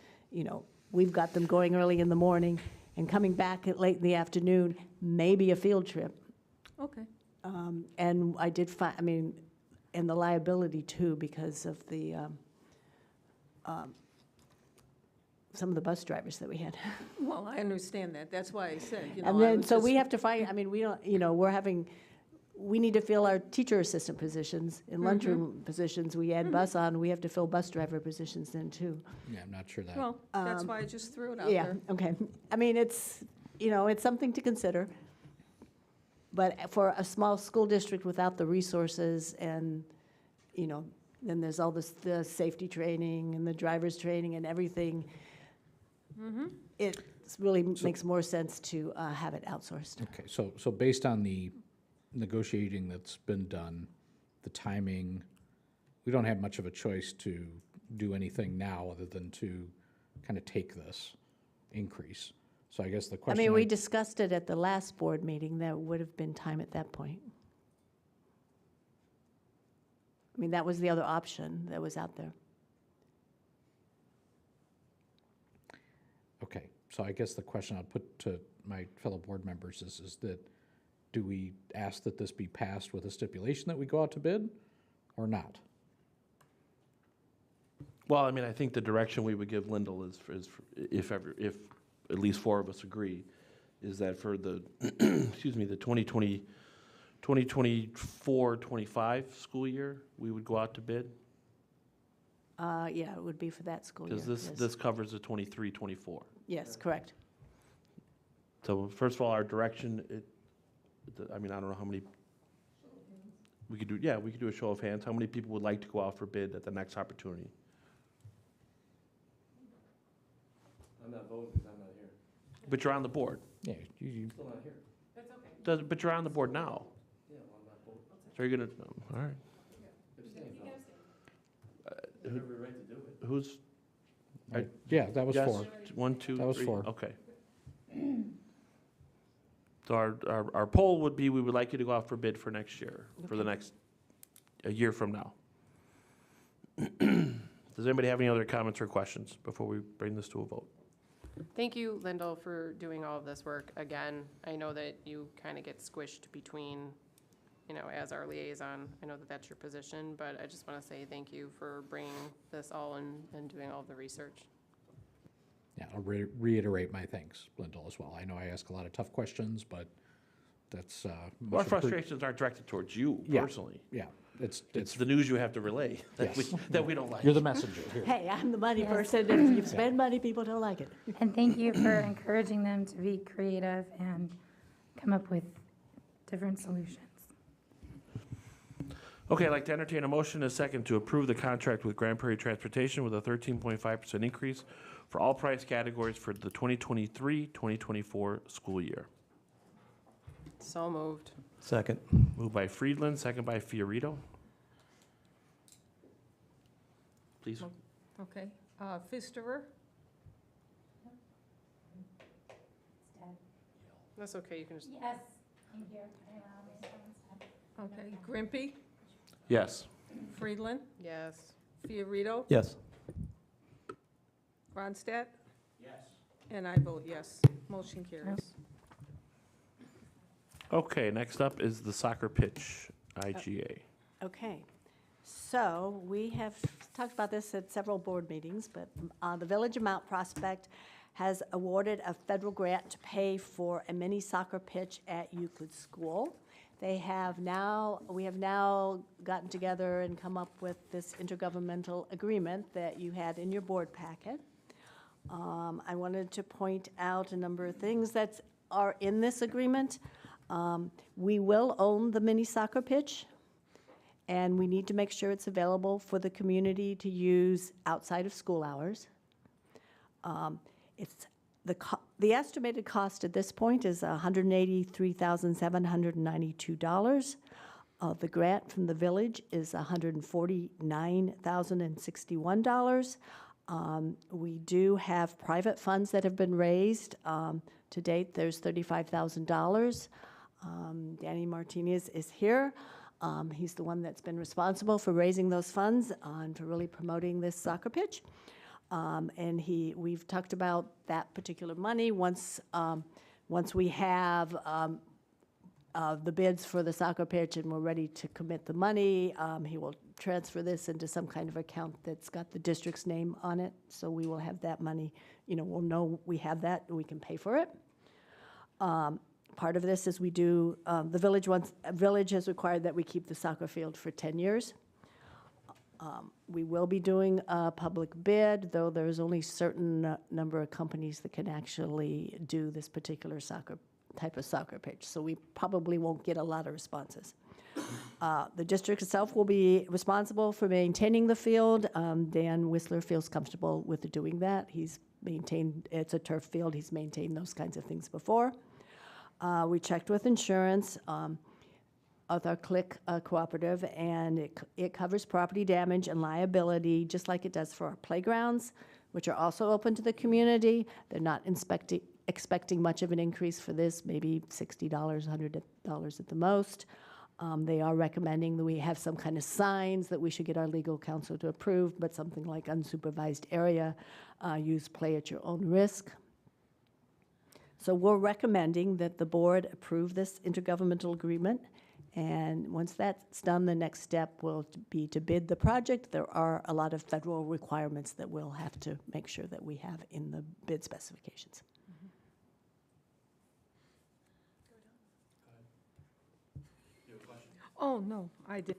we've got them going early in the morning and coming back at late in the afternoon, maybe a field trip. okay. And I did find, and the liability too, because of the, some of the bus drivers that we had. Well, I understand that. That's why I said, And then, so we have to find, we don't, we need to fill our teacher assistant positions. In lunchroom positions, we add bus on, we have to fill bus driver positions then too. Yeah, I'm not sure that. Well, that's why I just threw it out Yeah, there. okay. It's something to consider. But for a small school district without the resources and, then there's all this, the safety training and the driver's training and everything. It really makes more sense to have it outsourced. Okay, so based on the negotiating that's been done, the timing, we don't have much of a choice to do anything now other than to kind of take this increase. So I guess the question. We discussed it at the last board meeting. There would have been time at that point. That was the other option that was out there. Okay, so I guess the question I'll put to my fellow board members is that, do we ask that this be passed with a stipulation that we go out to bid, or not? Well, I think the direction we would give Lyndall is if at least four of us agree, is that for the, excuse me, the 2024-25 school year, we would go out to bid? Yeah, it would be for that school year. Because yes. this covers the 23-24. Yes, correct. So first of all, our direction, I don't know how many, we could do a show of hands. How many people would like to go out for bid at the next opportunity? I'm not voting because I'm not here. But you're on the board. Yeah, you Still not here. But you're on the board now. Yeah, well, I'm not voting. So you're gonna, all right. Abstain, no. They have every right to do it. Who's, yeah, that was yes? 4. 1, 2, 3? That was 4. Okay. So our poll would be, we would like you to go out for bid for next year, for the next, a year from now. Does anybody have any other comments or questions before we bring this to a vote? Thank you, Lyndall, for doing all of this work. Again, I know that you kind of get squished between, as our liaison. I know that that's your position, but I just want to say thank you for bringing this all in and doing all of the research. Yeah, I'll reiterate my thanks, Lyndall, as well. I know I ask a lot of tough questions, but that's. Our much appre- frustrations aren't directed towards you Yeah. personally. Yeah, It's it's, the news you have to relay Yes. that we don't like. you're the messenger here. Hey, I'm the money Yes. person. If you spend money, people don't like it. And thank you for encouraging them to be creative and come up with different solutions. Okay, I'd like to entertain a motion and a second to approve the contract with Grand Prairie Transportation with a 13.5% increase for all price categories for the 2023-2024 school year. So moved. Second. Moved by Friedland, second by Fiorito. Please. Okay. Pfisterer, That's okay, you can just. Yes. Okay, Grimpy, Yes. Friedland, Yes. Fiorito, Yes. Ronstadt? Yes. And I vote yes. Motion carries. Okay, next up is the soccer pitch, IGA. Okay, so we have talked about this at several board meetings, but the Village of Mount Prospect has awarded a federal grant to pay for a mini soccer pitch at Euclid School. We have now gotten together and come up with this intergovernmental agreement that you had in your board packet. I wanted to point out a number of things that are in this agreement. We will own the mini soccer pitch, and we need to make sure it's available for the community to use outside of school hours. It's the estimated cost at this point is $183,792. The grant from the village is $149,061. We do have private funds that have been raised. To date, there's $35,000. Danny Martinez is here. He's the one that's been responsible for raising those funds and for really promoting this soccer pitch. And we've talked about that particular money. Once we have the bids for the soccer pitch and we're ready to commit the money, he will transfer this into some kind of account that's got the district's name on it. So we will have that money, we'll know we have that and we can pay for it. Part of this is we do, the village has required that we keep the soccer field for 10 years. We will be doing a public bid, though there's only a certain number of companies that can actually do this particular type of soccer pitch, so we probably won't get a lot of responses. The district itself will be responsible for maintaining the field. Dan Whistler feels comfortable with doing that. He's maintained, it's a turf field, he's maintained those kinds of things before. We checked with insurance, with our CLIC cooperative, and it covers property damage and liability, just like it does for our playgrounds, which are also open to the community. They're not expecting much of an increase for this, maybe $60, $100 at the most. They are recommending that we have some kind of signs that we should get our legal counsel to approve, but something like unsupervised area, use play at your own risk. So we're recommending that the board approve this intergovernmental agreement. And once that's done, the next step will be to bid the project. There are a lot of federal requirements that we'll have to make sure that we have in the bid specifications. Oh, no, I did.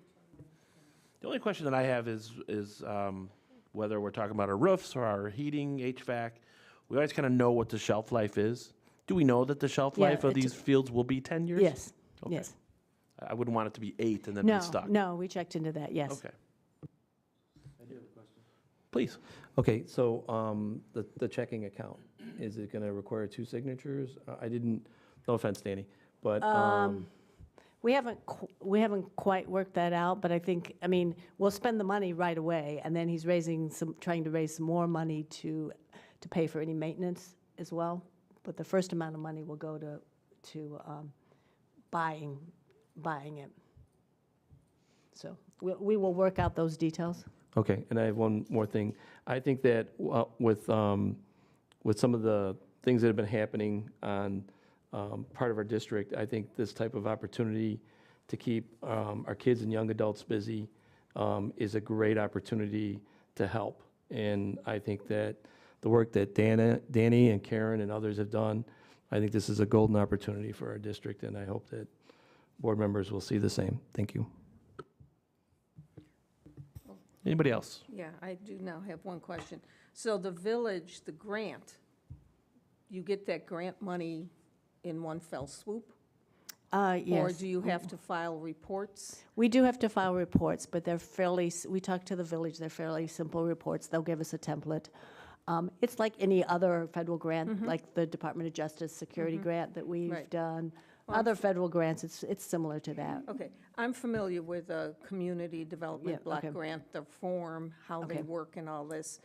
The only question that I have is whether we're talking about our roofs or our heating, HVAC. We always kind of know what the shelf life is. Do we know that the shelf Yeah, life of it's- these fields will be 10 years? Yes, Okay. yes. I wouldn't want it to be 8 and then No, be stuck. no, we checked into that, yes. Okay. Please. Okay, so the checking account, is it going to require 2 signatures? I didn't, no offense, Danny, but We haven't quite worked that out, but I mean, we'll spend the money right away, and then he's trying to raise some more money to pay for any maintenance as well. But the first amount of money will go to buying it. So we will work out those details. okay, and I have one more thing. I think that with some of the things that have been happening on part of our district, I think this type of opportunity to keep our kids and young adults busy is a great opportunity to help. And I think that the work that Danny and Karen and others have done, I think this is a golden opportunity for our district, and I hope that board members will see the same. Thank you. Anybody else? Yeah, I do now have one question. So the village, the grant, you get that grant money in one fell swoop? Or Yes. do you have to file reports? We do have to file reports, but they're we talked to the village, they're fairly simple reports. They'll give us a template. It's like any other federal grant, like the Department of Justice Security grant that we've Right. done. Well, Other federal grants, it's similar to that. Okay, I'm familiar with a community development Yeah, block okay. grant, the form, how they Okay. work and all this.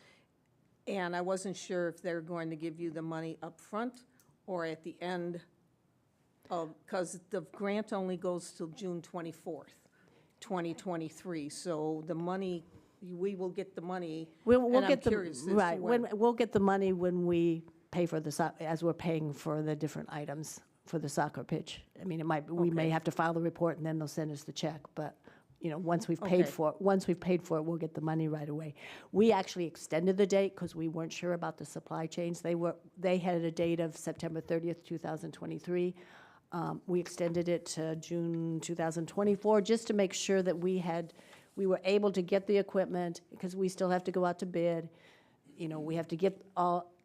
And I wasn't sure if they're going to give you the money up front or at the end Because the grant only goes till June 24th, 2023. So the money, we will get the money. We'll and I'm get the, curious as to right, when. we'll get the money when we pay for the, as we're paying for the different items for the soccer pitch. I mean, we may Okay. have to file the report and then they'll send us the check, but, once we've paid Okay. for it, we'll get the money right away. We actually extended the date because we weren't sure about the supply chains. They had a date of September 30th, 2023. We extended it to June 2024, just to make sure that we were able to get the equipment, because we still have to go out to bid. We have to get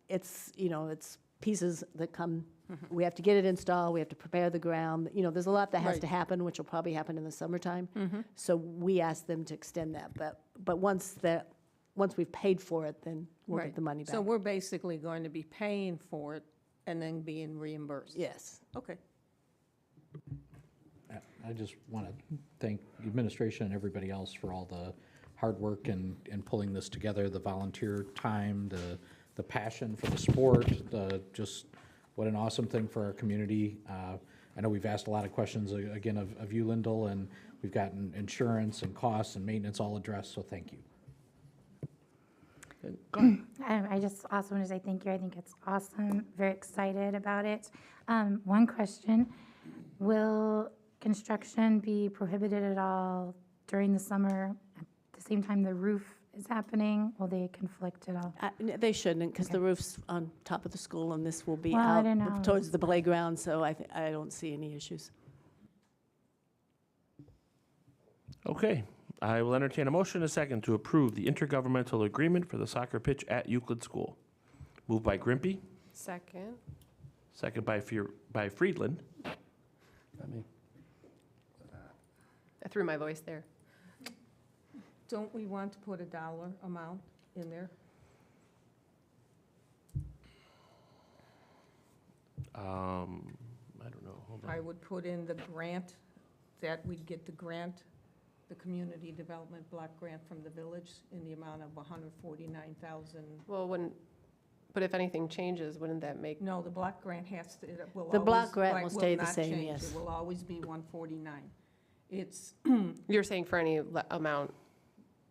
it's pieces that come, we have to get it installed, we have to prepare the ground. There's a lot that has Right. to happen, which will probably happen in the summertime. So we asked them to extend that, but once we've paid for it, then we'll Right. get the money back. So we're basically going to be paying for it and then being reimbursed? Yes. Okay. I just want to thank the administration and everybody else for all the hard work and pulling this together, the volunteer time, the passion for the sport, just what an awesome thing for our community. I know we've asked a lot of questions, again, of you, Lyndall, and we've gotten insurance and costs and maintenance all addressed, so thank you. I just also want to say thank you. I think it's awesome. Very excited about it. One question, will construction be prohibited at all during the summer at the same time the roof is happening? Will they conflict at all? They shouldn't, because the roof's on top of the school, and this will be Well, I out don't know. towards the playground, so I don't see any issues. Okay, I will entertain a motion and a second to approve the intergovernmental agreement for the soccer pitch at Euclid School. Moved by Grimpy, Second. second by Friedland. I threw my voice there. Don't we want to put a dollar amount in there? I don't know, hold I on. would put in the grant, that we'd get the grant, the community development block grant from the village in the amount of 149,000. Well, but if anything changes, wouldn't that make, No, the block grant has to, it will The block always- grant right, will stay the not same, change. yes. It will always be 149. It's you're saying for any amount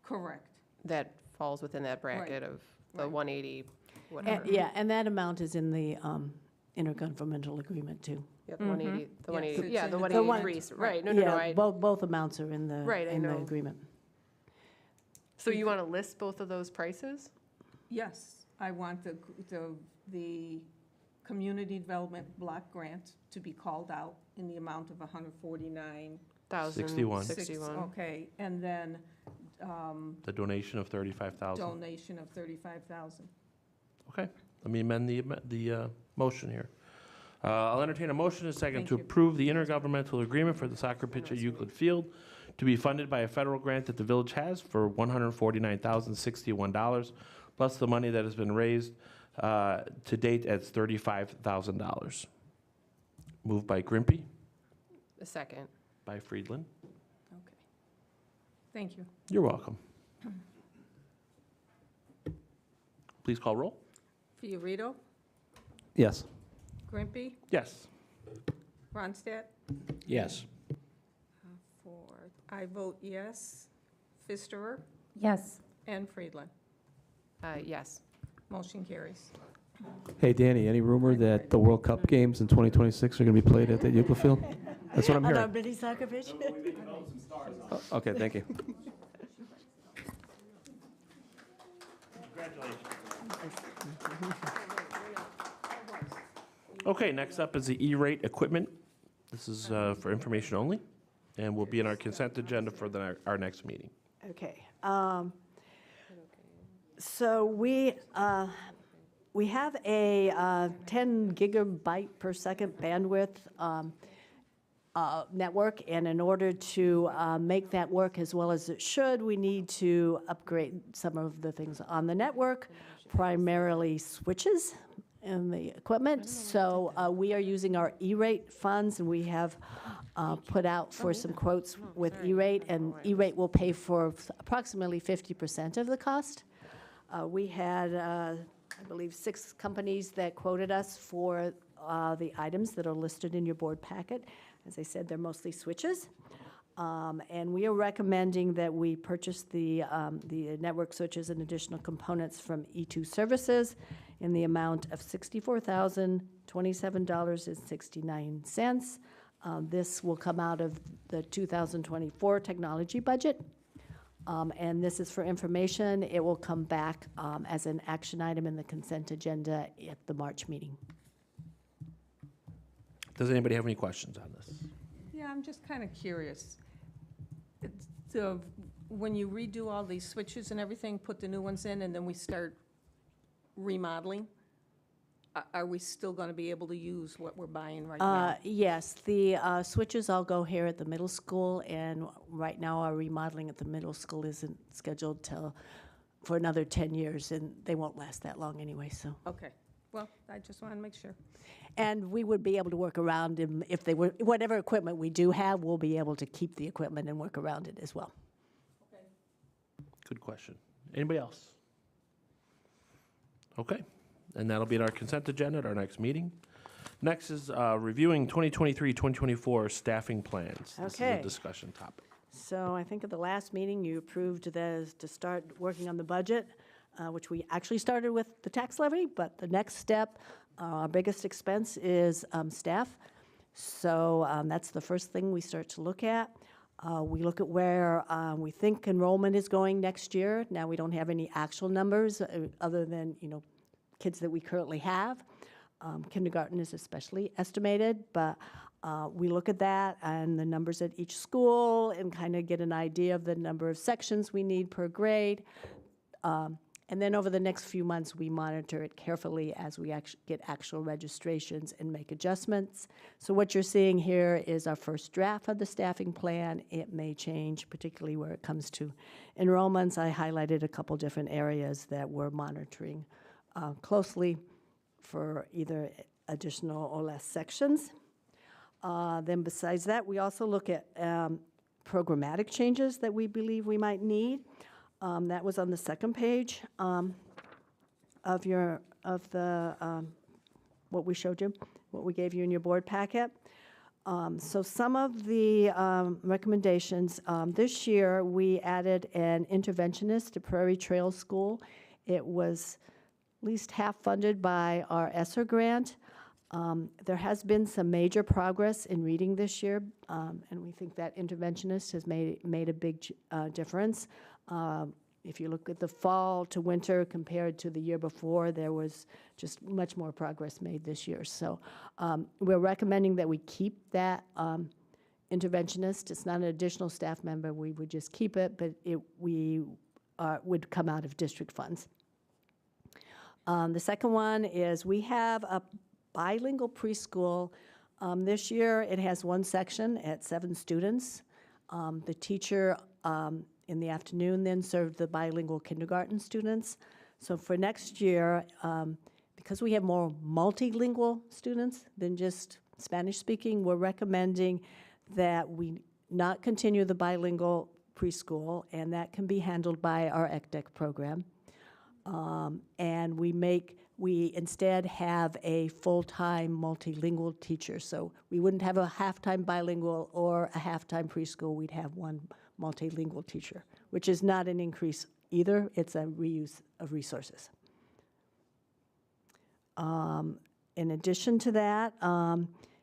correct. that falls within that bracket of the right. 180, whatever? Yeah, and that amount is in the intergovernmental agreement, too. Yeah, the 180, the Yes, 180, it's yeah, in the the 183, right, no, Yeah, I, both amounts are in the, Right, I in the know. agreement. so you want to list both of those prices? Yes, I want the community development block grant to be called out in the amount of 149. 61. 61. Okay, and then The donation of 35,000. donation of 35,000. Okay, let me amend the motion here. I'll entertain a motion and a second Thank to you. approve the intergovernmental agreement for the soccer pitch at Euclid Field to be funded by a federal grant that the village has for $149,061, plus the money that has been raised to date at $35,000. Moved by Grimpy, A second. by Friedland. Okay. Thank you. You're welcome. Please call roll. Fiorito, Yes. Grimpy, Yes. Ronstadt? Yes. I vote yes. Pfisterer Yes. and Friedland. Yes. Motion carries. Hey, Danny, any rumor that the World Cup games in 2026 are going to be played at the Euclid Field? That's what I'm On our hearing. mini soccer pitch? Okay, thank you. Okay, next up is the E-rate equipment. This is for information only, and will be in our consent agenda for our next meeting. Okay. So we have a 10 gigabyte per second bandwidth network, and in order to make that work as well as it should, we need to upgrade some of the things on the network, primarily switches and the equipment. So we are using our E-rate funds, and we have put out for some quotes with E-rate, and E-rate will pay for approximately 50% of the cost. We had, I I believe, 6 companies that quoted us for the items that are listed in your board packet. As I said, they're mostly switches. And we are recommending that we purchase the network switches and additional components from E2 Services in the amount of $64,027.69. This will come out of the 2024 technology budget. And this is for information. It will come back as an action item in the consent agenda at the March meeting. Does anybody have any questions on this? Yeah, I'm just kind of curious. So when you redo all these switches and everything, put the new ones in, and then we start remodeling, are we still going to be able to use what we're buying right now? Yes, the switches all go here at the middle school, and right now our remodeling at the middle school isn't scheduled for another 10 years, and they won't last that long anyway, so. Okay. Well, I just want to make sure. And we would be able to work around them if they were, whatever equipment we do have, we'll be able to keep the equipment and work around it as well. Good question. Anybody else? Okay, and that'll be in our consent agenda at our next meeting. Next is reviewing 2023-2024 staffing plans. This is Okay. a discussion topic. So I think at the last meeting, you approved to start working on the budget, which we actually started with the tax levy, but the next step, our biggest expense is staff. So that's the first thing we start to look at. We look at where we think enrollment is going next year. Now, we don't have any actual numbers other than, kids that we currently have. Kindergarten is especially estimated, but we look at that and the numbers at each school and kind of get an idea of the number of sections we need per grade. And then over the next few months, we monitor it carefully as we get actual registrations and make adjustments. So what you're seeing here is our first draft of the staffing plan. It may change, particularly where it comes to enrollments. I highlighted a couple different areas that we're monitoring closely for either additional or less sections. Then besides that, we also look at programmatic changes that we believe we might need. That was on the second page of what we showed you, what we gave you in your board packet. So some of the recommendations, this year we added an interventionist to Prairie Trail School. It was at least half funded by our ESSER grant. There has been some major progress in reading this year, and we think that interventionist has made a big difference. If you look at the fall to winter compared to the year before, there was just much more progress made this year. So we're recommending that we keep that interventionist. It's not an additional staff member. We would just keep it, but we would come out of district funds. The second one is we have a bilingual preschool. This year, it has one section at 7 students. The teacher in the afternoon then served the bilingual kindergarten students. So for next year, because we have more multilingual students than just Spanish speaking, we're recommending that we not continue the bilingual preschool, and that can be handled by our ECDEC program. And we instead have a full-time multilingual teacher. So we wouldn't have a half-time bilingual or a half-time preschool. We'd have one multilingual teacher, which is not an increase either. It's a reuse of resources. In addition to that,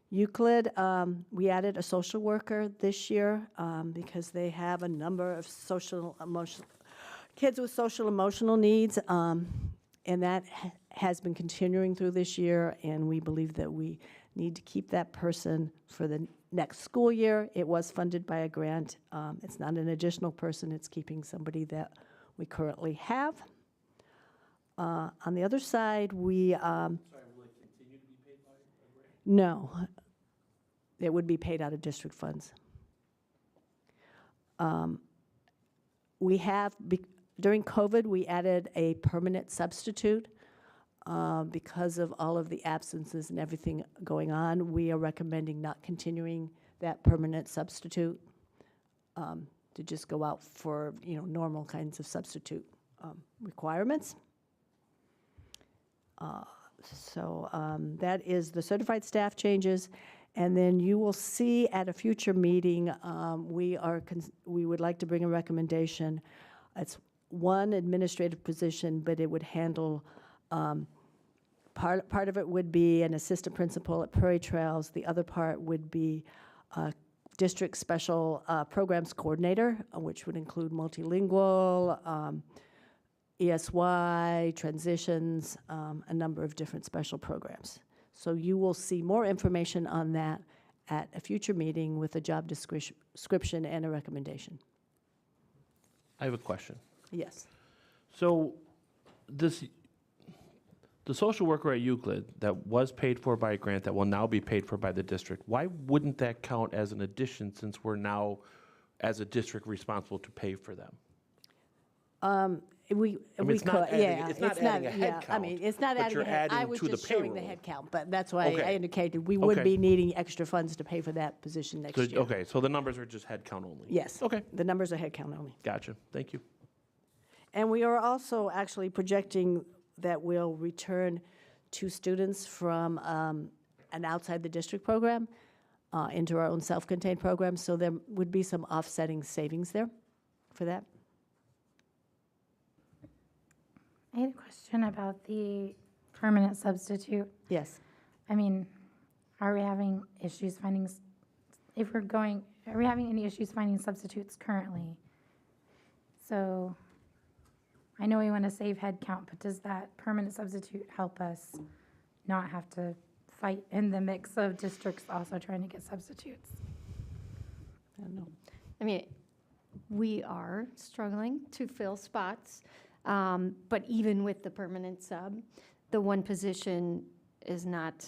Euclid, we added a social worker this year because they have a number of kids with social emotional needs, and that has been continuing through this year, and we believe that we need to keep that person for the next school year. It was funded by a grant. It's not an additional person. It's keeping somebody that we currently have. On the other side, we... Sorry, will it continue to be paid by a grant? No. It would be paid out of district funds. We have... During COVID, we added a permanent substitute because of all of the absences and everything going on. We are recommending not continuing that permanent substitute to just go out for normal kinds of substitute requirements. That is the certified staff changes. And then you will see at a future meeting, we would like to bring a recommendation. It's one administrative position, but it would handle, part of it would be an assistant principal at Prairie Trails. The other part would be district special programs coordinator, which would include multilingual, ESY, transitions, a number of different special programs. So you will see more information on that at a future meeting with a job description and a recommendation. I have a question. Yes. So the social worker at Euclid that was paid for by a grant that will now be paid for by the district, why wouldn't that count as an addition since we're now, as a district, responsible to pay for them? It's not adding a head I mean, count, it's not but adding you're a head. I adding was to the just showing the payroll. head count, but that's why I Okay. indicated we would Okay. be needing extra funds to pay for that position next So, year. okay, so the numbers are just head count only? Yes. Okay, The numbers are head count only. gotcha, thank you. And we are also actually projecting that we'll return 2 students from an outside the district program into our own self-contained program, so there would be some offsetting savings there for that. I had a question about the permanent substitute. Yes. I mean, are we having issues finding, are we having any issues finding substitutes currently? So I know we want to save head count, but does that permanent substitute help us not have to fight in the mix of districts also trying to get substitutes? I don't know. I mean, we are struggling to fill spots, but even with the permanent sub, the one position is not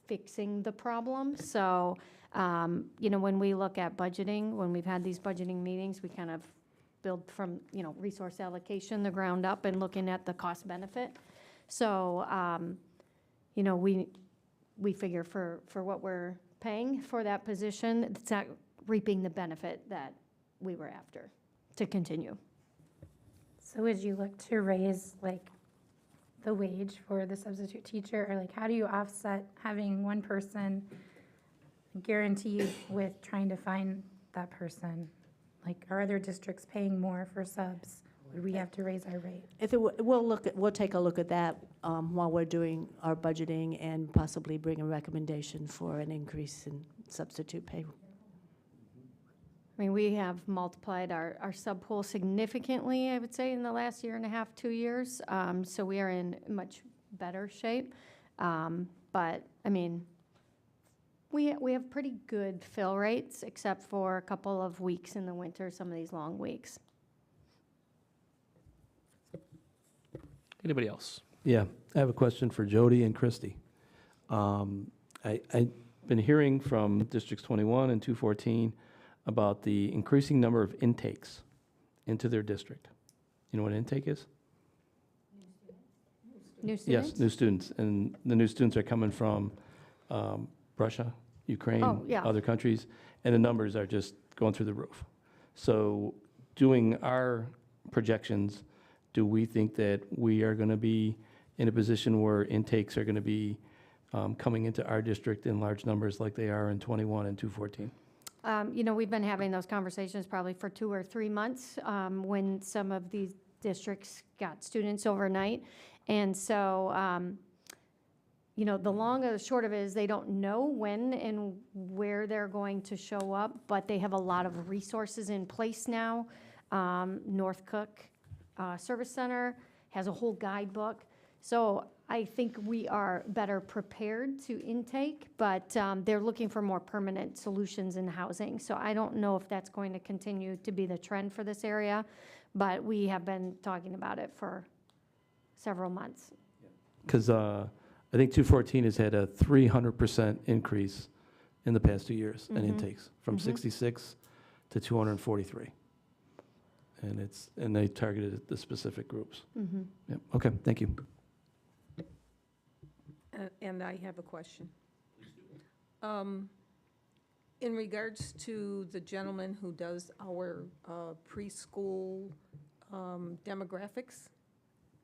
fixing the problem. So, when we look at budgeting, when we've had these budgeting meetings, we kind of build from, resource allocation, the ground up, and looking at the cost benefit. So, we figure for what we're paying for that position, it's not reaping the benefit that we were after to continue. So would you look to raise the wage for the substitute teacher, or how do you offset having one person guaranteed with trying to find that person? Are other districts paying more for subs? Would we have to raise our rate? We'll take a look at that while we're doing our budgeting and possibly bring a recommendation for an increase in substitute pay. I mean, we have multiplied our sub pool significantly, I would say, in the last year and a half, 2 years. So we are in much better shape. But, I mean, we have pretty good fill rates, except for a couple of weeks in the winter, some of these long weeks. Anybody else? Yeah, I have a question for Jody and Christy. I've been hearing from Districts 21 and 214 about the increasing number of intakes into their district. You know what intake is? New students? Yes, new students. And the new students are coming from Russia, Ukraine, Oh, yeah. other countries, and the numbers are just going through the roof. So doing our projections, do we think that we are going to be in a position where intakes are going to be coming into our district in large numbers like they are in 21 and 214? We've been having those conversations probably for 2 or 3 months when some of these districts got students overnight. And so, the long and the short of it is they don't know when and where they're going to show up, but they have a lot of resources in place now. North Cook Service Center has a whole guidebook. So I think we are better prepared to intake, but they're looking for more permanent solutions in housing. So I don't know if that's going to continue to be the trend for this area, but we have been talking about it for several months. Because I think 214 has had a 300% increase in the past 2 years in intakes, from 66 to 243. And they targeted the specific groups. Yep. Okay, thank you. And I have a question. In regards to the gentleman who does our preschool demographics,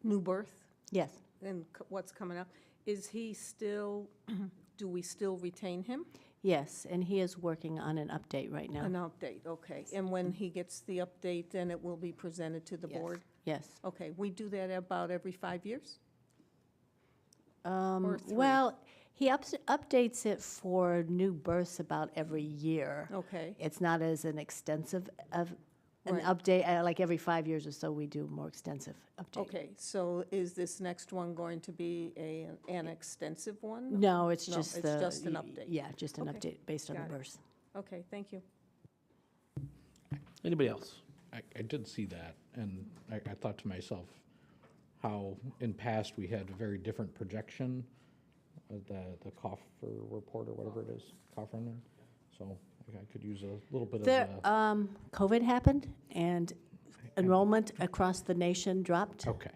new birth, Yes. and what's coming up, is he still, do we still retain him? Yes, and he is working on an update right now. An update, okay. And when he gets the update, then it will be presented to the Yes. board? Yes. Okay, we do that about every 5 years? Or 3? Well, he updates it for new births about every year. Okay, It's not as an extensive of an Right. update, like every 5 years or so, we do a more extensive update. okay. So is this next one going to be an extensive one? No, it's No, just it's the. just an update. Yeah, just an Okay, update based on the got it. births. Okay, thank you. Anybody else? I did see that, and I thought to myself how in past we had a very different projection of the COFR report or whatever it is, COFR. So I could use a little bit There, of. COVID happened and enrollment across the nation dropped. Okay.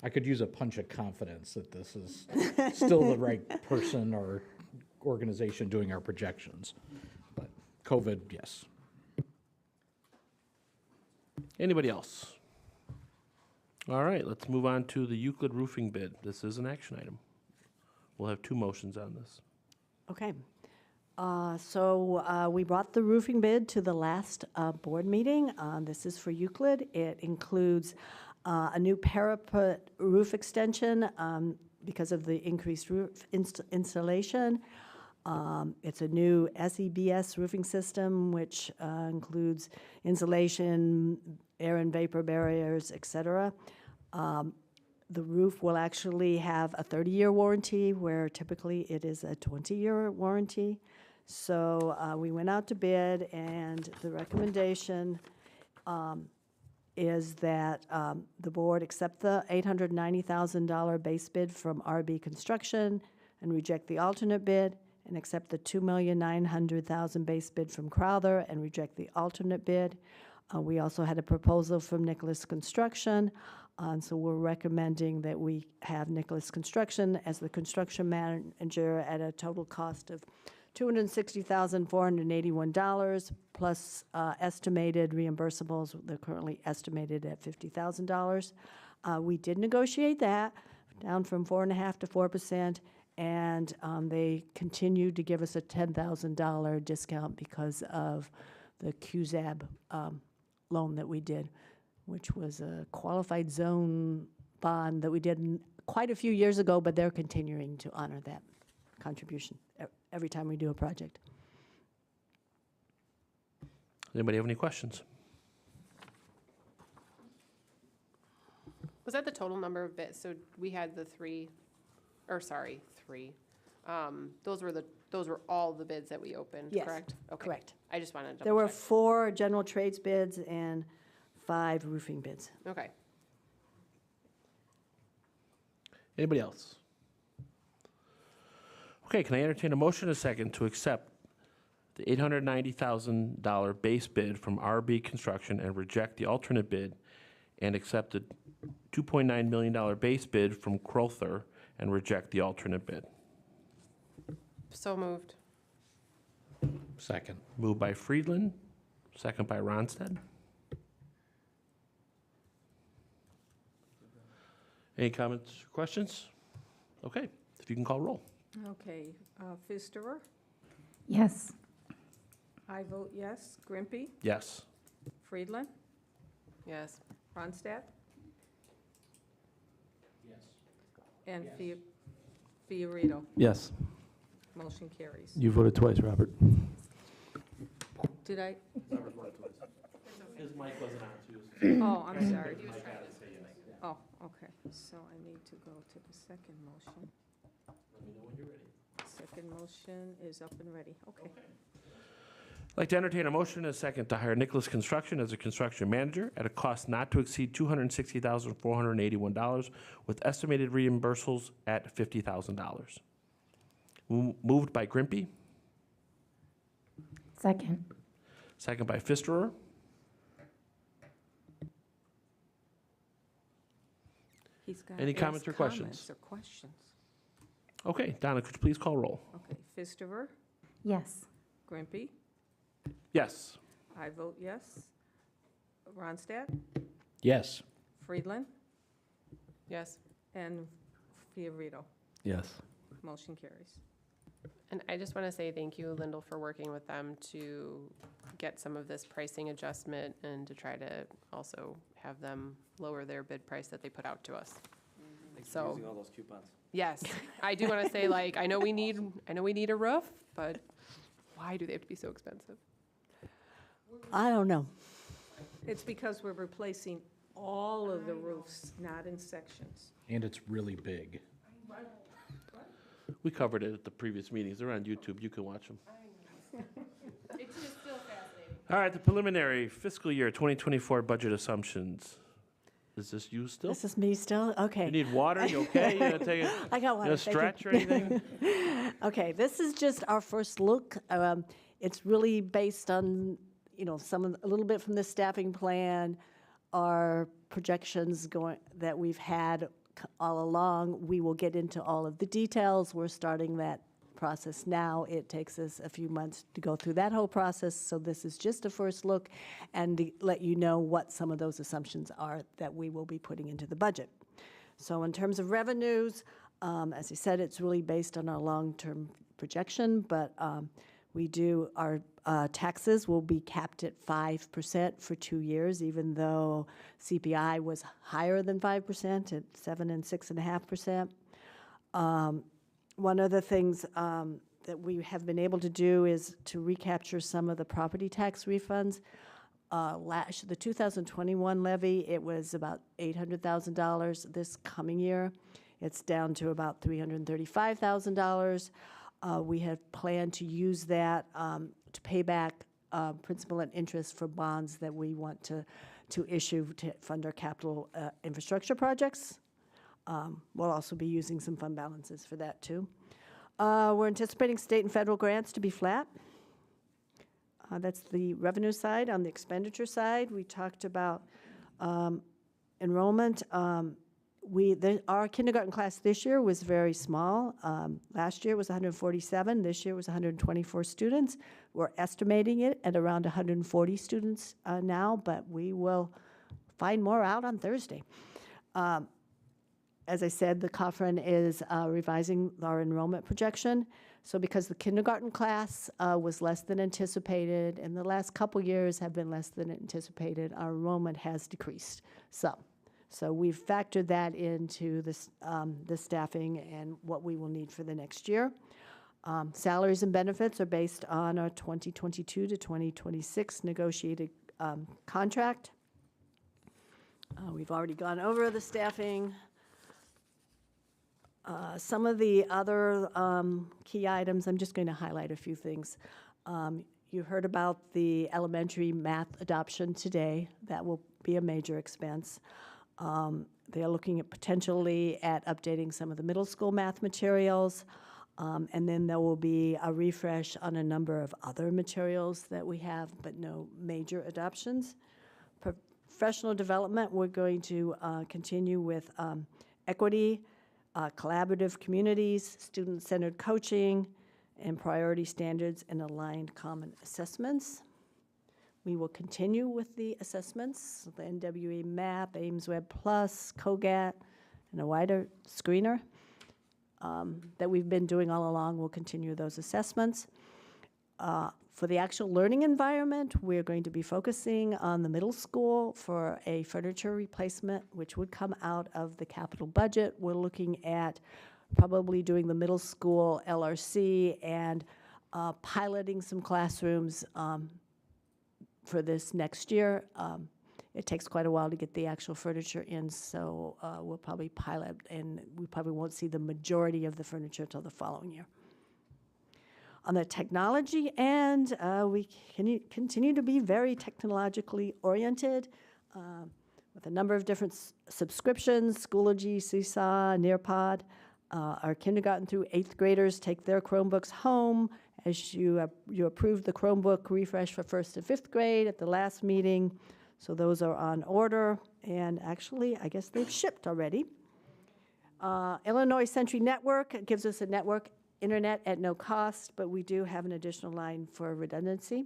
I could use a punch of confidence that this is still the right person or organization doing our projections. But COVID, yes. Anybody else? All right, let's move on to the Euclid roofing bid. This is an action item. We'll have 2 motions on this. Okay. So we brought the roofing bid to the last board meeting. This is for Euclid. It includes a new parapet roof extension because of the increased roof installation. It's a new SEBS roofing system, which includes insulation, air and vapor barriers, et cetera. The roof will actually have a 30-year warranty, where typically it is a 20-year warranty. So we went out to bid, and the recommendation is that the board accept the $890,000 base bid from RB Construction and reject the alternate bid, and accept the $2,900,000 base bid from Crowther and reject the alternate bid. We also had a proposal from Nicholas Construction, and so we're recommending that we have Nicholas Construction as the construction manager at a total cost of $260,481 plus estimated reimbursables. They're currently estimated at $50,000. We did negotiate that down from 4.5% to 4%, and they continued to give us a $10,000 discount because of the QZAB loan that we did, which was a qualified zone bond that we did quite a few years ago, but they're continuing to honor that contribution every time we do a project. Anybody have any questions? Was that the total number of bids? So we had the 3, or sorry, 3. Those were all the bids that we opened, Yes, correct? Okay. correct. I just wanted to There were double check. 4 general trades bids and 5 roofing bids. Okay. Anybody else? Okay, can I entertain a motion and a second to accept the $890,000 base bid from RB Construction and reject the alternate bid, and accept the $2.9 million base bid from Crowther and reject the alternate bid? So moved. Second. Moved by Friedland, second by Ronstadt. Any comments or questions? Okay, if you can call roll. Okay, Pfisterer, Yes. I vote yes. Grimpy, Yes. Friedland, Yes. Ronstadt? Yes. And Fiorito. Yes, Motion carries. you voted twice, Robert. Did I? His mic wasn't on, too. Oh, I'm sorry. Oh, okay. So I need to go to the second motion. Let me know when you're ready. Second motion is up and ready. Okay. I'd like to entertain a motion and a second to hire Nicholas Construction as a construction manager at a cost not to exceed $260,481 with estimated reimbursables at $50,000. Moved by Grimpy, Second. second by Pfisterer. He's got Any to comments ask or questions? comments or questions. Okay, Donna, could you please call roll? Okay, Pfisterer, Yes. Grimpy, Yes. I vote yes. Ronstadt, Yes. Friedland, Yes. And Fiorito. Yes. Motion carries. And I just want to say thank you, Lyndall, for working with them to get some of this pricing adjustment and to try to also have them lower their bid price that they put out to us. So, all those coupons. yes, I do want to say, like, I know we need a roof, but why do they have to be so expensive? I don't know. It's because we're replacing all of the roofs, not in sections. And it's really big. We covered it at the previous meetings. They're on YouTube. You can watch them. It's just still fascinating. All right, the preliminary fiscal year 2024 budget assumptions. Is this you still? This is me still? Okay. You need water? You okay? You gonna take it? I got You one. gonna stretch or anything? Okay, this is just our first look. It's really based on, a little bit from the staffing plan, our projections that we've had all along. We will get into all of the details. We're starting that process now. It takes us a few months to go through that whole process, so this is just a first look and to let you know what some of those assumptions are that we will be putting into the budget. So in terms of revenues, as I said, it's really based on our long-term projection, but our taxes will be capped at 5% for 2 years, even though CPI was higher than 5% at 7 and 6.5%. One of the things that we have been able to do is to recapture some of the property tax refunds. The 2021 levy, it was about $800,000. This coming year, it's down to about $335,000. We have planned to use that to pay back principal and interest for bonds that we want to issue to fund our capital infrastructure projects. We'll also be using some fund balances for that, too. We're anticipating state and federal grants to be flat. That's the revenue side. On the expenditure side, we talked about enrollment. Our kindergarten class this year was very small. Last year it was 147. This year it was 124 students. We're estimating it at around 140 students now, but we will find more out on Thursday. As I said, the Coffin is revising our enrollment projection. So because the kindergarten class was less than anticipated, and the last couple years have been less than anticipated, our enrollment has decreased. So we've factored that into the staffing and what we will need for the next year. Salaries and benefits are based on our 2022 to 2026 negotiated contract. We've already gone over the staffing. Some of the other key items, I'm just going to highlight a few things. You heard about the elementary math adoption today. That will be a major expense. They are looking at potentially at updating some of the middle school math materials. And then there will be a refresh on a number of other materials that we have, but no major adoptions. Professional development, we're going to continue with equity, collaborative communities, student-centered coaching, and priority standards and aligned common assessments. We will continue with the assessments, the NWE MAP, Ames Web Plus, COGAT, and a wider screener that we've been doing all along. We'll continue those assessments. For the actual learning environment, we're going to be focusing on the middle school for a furniture replacement, which would come out of the capital budget. We're looking at probably doing the middle school LRC and piloting some classrooms for this next year. It takes quite a while to get the actual furniture in, so we'll probably pilot, and we probably won't see the majority of the furniture until the following year. On the technology end, we continue to be very technologically oriented with a number of different subscriptions, Schoology, Seesaw, Nearpod. Our kindergarten through 8th graders take their Chromebooks home. As you approved the Chromebook refresh for 1st and 5th grade at the last meeting, so those are on order, and actually, I guess they've shipped already. Illinois Century Network gives us a network internet at no cost, but we do have an additional line for redundancy.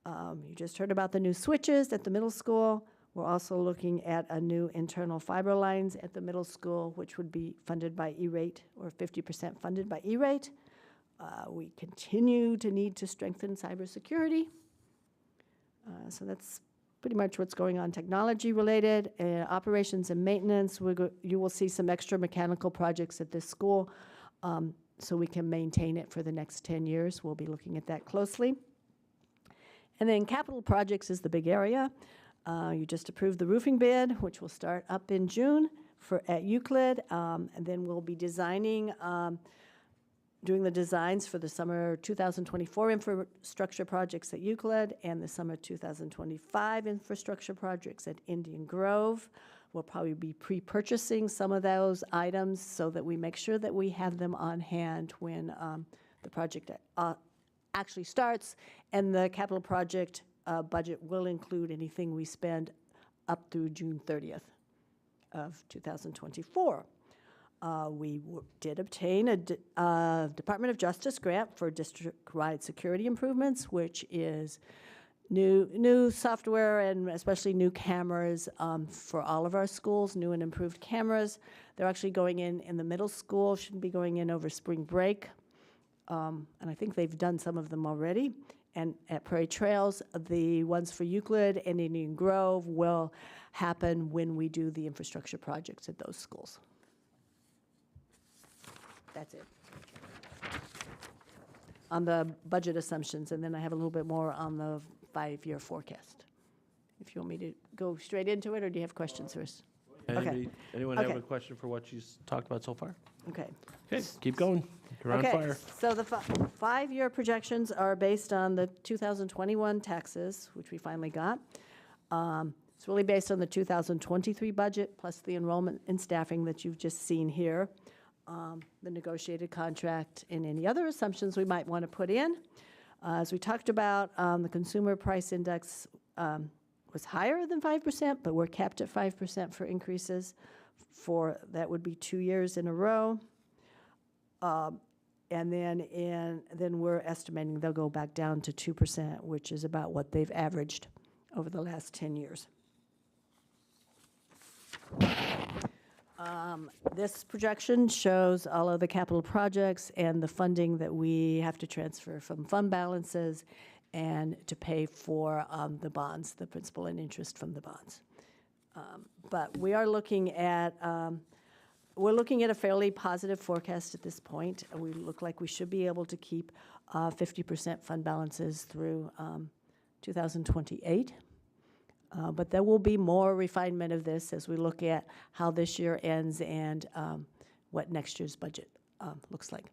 You just heard about the new switches at the middle school. We're also looking at a new internal fiber lines at the middle school, which would be funded by E-rate, or 50% funded by E-rate. We continue to need to strengthen cybersecurity. So that's pretty much what's going on technology related. Operations and maintenance, you will see some extra mechanical projects at this school so we can maintain it for the next 10 years. We'll be looking at that closely. And then capital projects is the big area. You just approved the roofing bid, which will start up in June at Euclid. And then we'll be doing the designs for the summer 2024 infrastructure projects at Euclid and the summer 2025 infrastructure projects at Indian Grove. We'll probably be pre-purchasing some of those items so that we make sure that we have them on hand when the project actually starts. And the capital project budget will include anything we spend up through June 30th of 2024. We did obtain a Department of Justice grant for district-wide security improvements, which is new software and especially new cameras for all of our schools, new and improved cameras. They're actually going in the middle school, should be going in over spring break. And I think they've done some of them already. And at Prairie Trails, the ones for Euclid and Indian Grove will happen when we do the infrastructure projects at those schools. That's it. On the budget assumptions, and then I have a little bit more on the 5-year forecast. If you want me to go straight into it, or do you have questions first? Anyone Okay. have a question for what she's talked about so far? Okay. Okay, keep going. You're on fire. So the 5-year projections are based on the 2021 taxes, which we finally got. It's really based on the 2023 budget, plus the enrollment and staffing that you've just seen here. The negotiated contract, and any other assumptions we might want to put in. As we talked about, the consumer price index was higher than 5%, but we're capped at 5% for increases that would be 2 years in a row. And then we're estimating they'll go back down to 2%, which is about what they've averaged over the last 10 years. This projection shows all of the capital projects and the funding that we have to transfer from fund balances and to pay for the bonds, the principal and interest from the bonds. But we are looking at a fairly positive forecast at this point. We look like we should be able to keep 50% fund balances through 2028. But there will be more refinement of this as we look at how this year ends and what next year's budget looks like.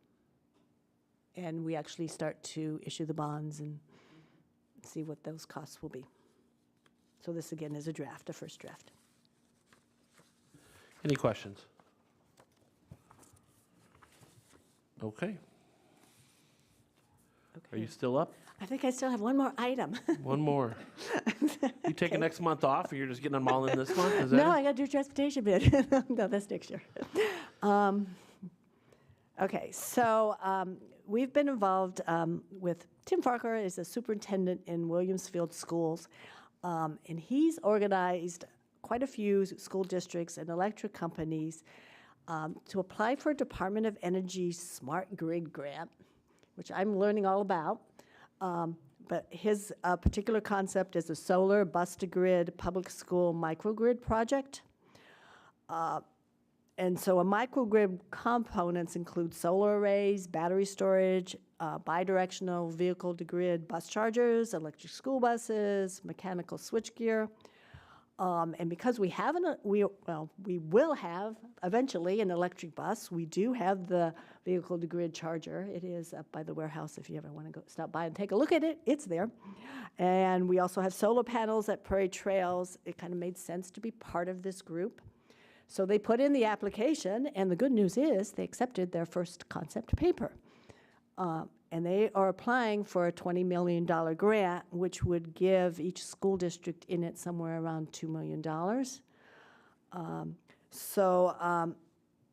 And we actually start to issue the bonds and see what those costs will be. So this, again, is a draft, a first draft. Any questions? Okay. Are you still up? I think I still have one more item. One more. You taking next month off, or you're just getting them all in this month? Is that No, it? I got to do transportation bid. No, that's next year. Okay, so we've been involved with Tim Farquhar is a superintendent in Williamsfield Schools, and he's organized quite a few school districts and electric companies to apply for a Department of Energy Smart Grid grant, which I'm learning all about. But his particular concept is a solar bus-to-grid public school microgrid project. And so a microgrid components include solar arrays, battery storage, bidirectional vehicle-to-grid bus chargers, electric school buses, mechanical switchgear. And because we have we will have eventually an electric bus. We do have the vehicle-to-grid charger. It is up by the warehouse. If you ever want to go stop by and take a look at it, it's there. And we also have solar panels at Prairie Trails. It kind of made sense to be part of this group. So they put in the application, and the good news is they accepted their first concept paper. And they are applying for a $20 million grant, which would give each school district in it somewhere around $2 million.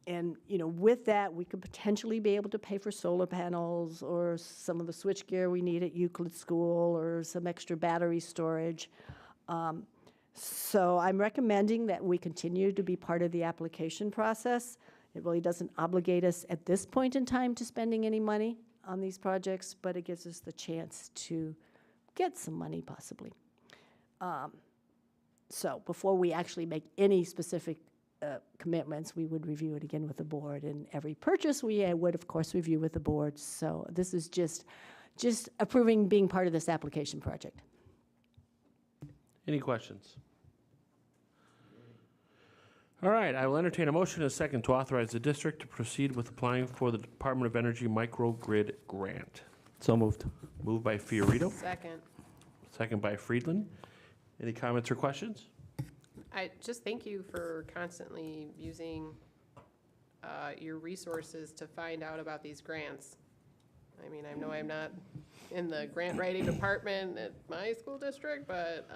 And with that, we could potentially be able to pay for solar panels or some of the switchgear we need at Euclid School or some extra battery storage. So I'm recommending that we continue to be part of the application process. It really doesn't obligate us at this point in time to spending any money on these projects, but it gives us the chance to get some money possibly. So before we actually make any specific commitments, we would review it again with the board, and every purchase we would, of course, review with the board. So this is just approving being part of this application project. Any questions? All right, I will entertain a motion and a second to authorize the district to proceed with applying for the Department of Energy microgrid grant. So moved. Moved by Fiorito, Second. second by Friedland. Any comments or questions? I just thank you for constantly using your resources to find out about these grants. I mean, I know I'm not in the grant writing department at my school district, but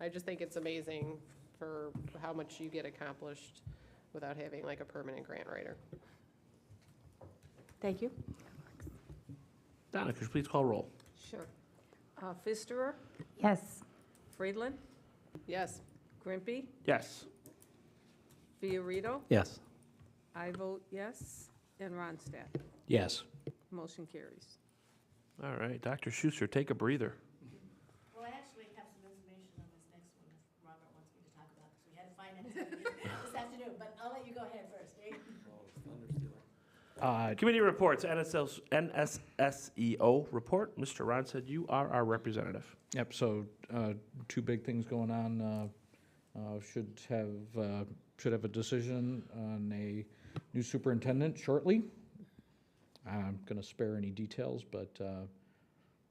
I just think it's amazing for how much you get accomplished without having like a permanent grant writer. Thank you. Donna, could you please call roll? Sure. Pfisterer, Yes. Friedland, Yes. Grimpy, Yes. Fiorito. Yes. I vote yes, and Ronstadt. Yes. Motion carries. All right, Dr. Schuster, take a breather. Well, I actually have some information on this next one if Robert wants me to talk about, because we had a finance meeting this afternoon, but I'll let you go ahead first, eh? Committee reports, NSSEO report. Mr. Ron said you are our representative. Yep, so two big things going on. Should have a decision on a new superintendent shortly. I'm going to spare any details, but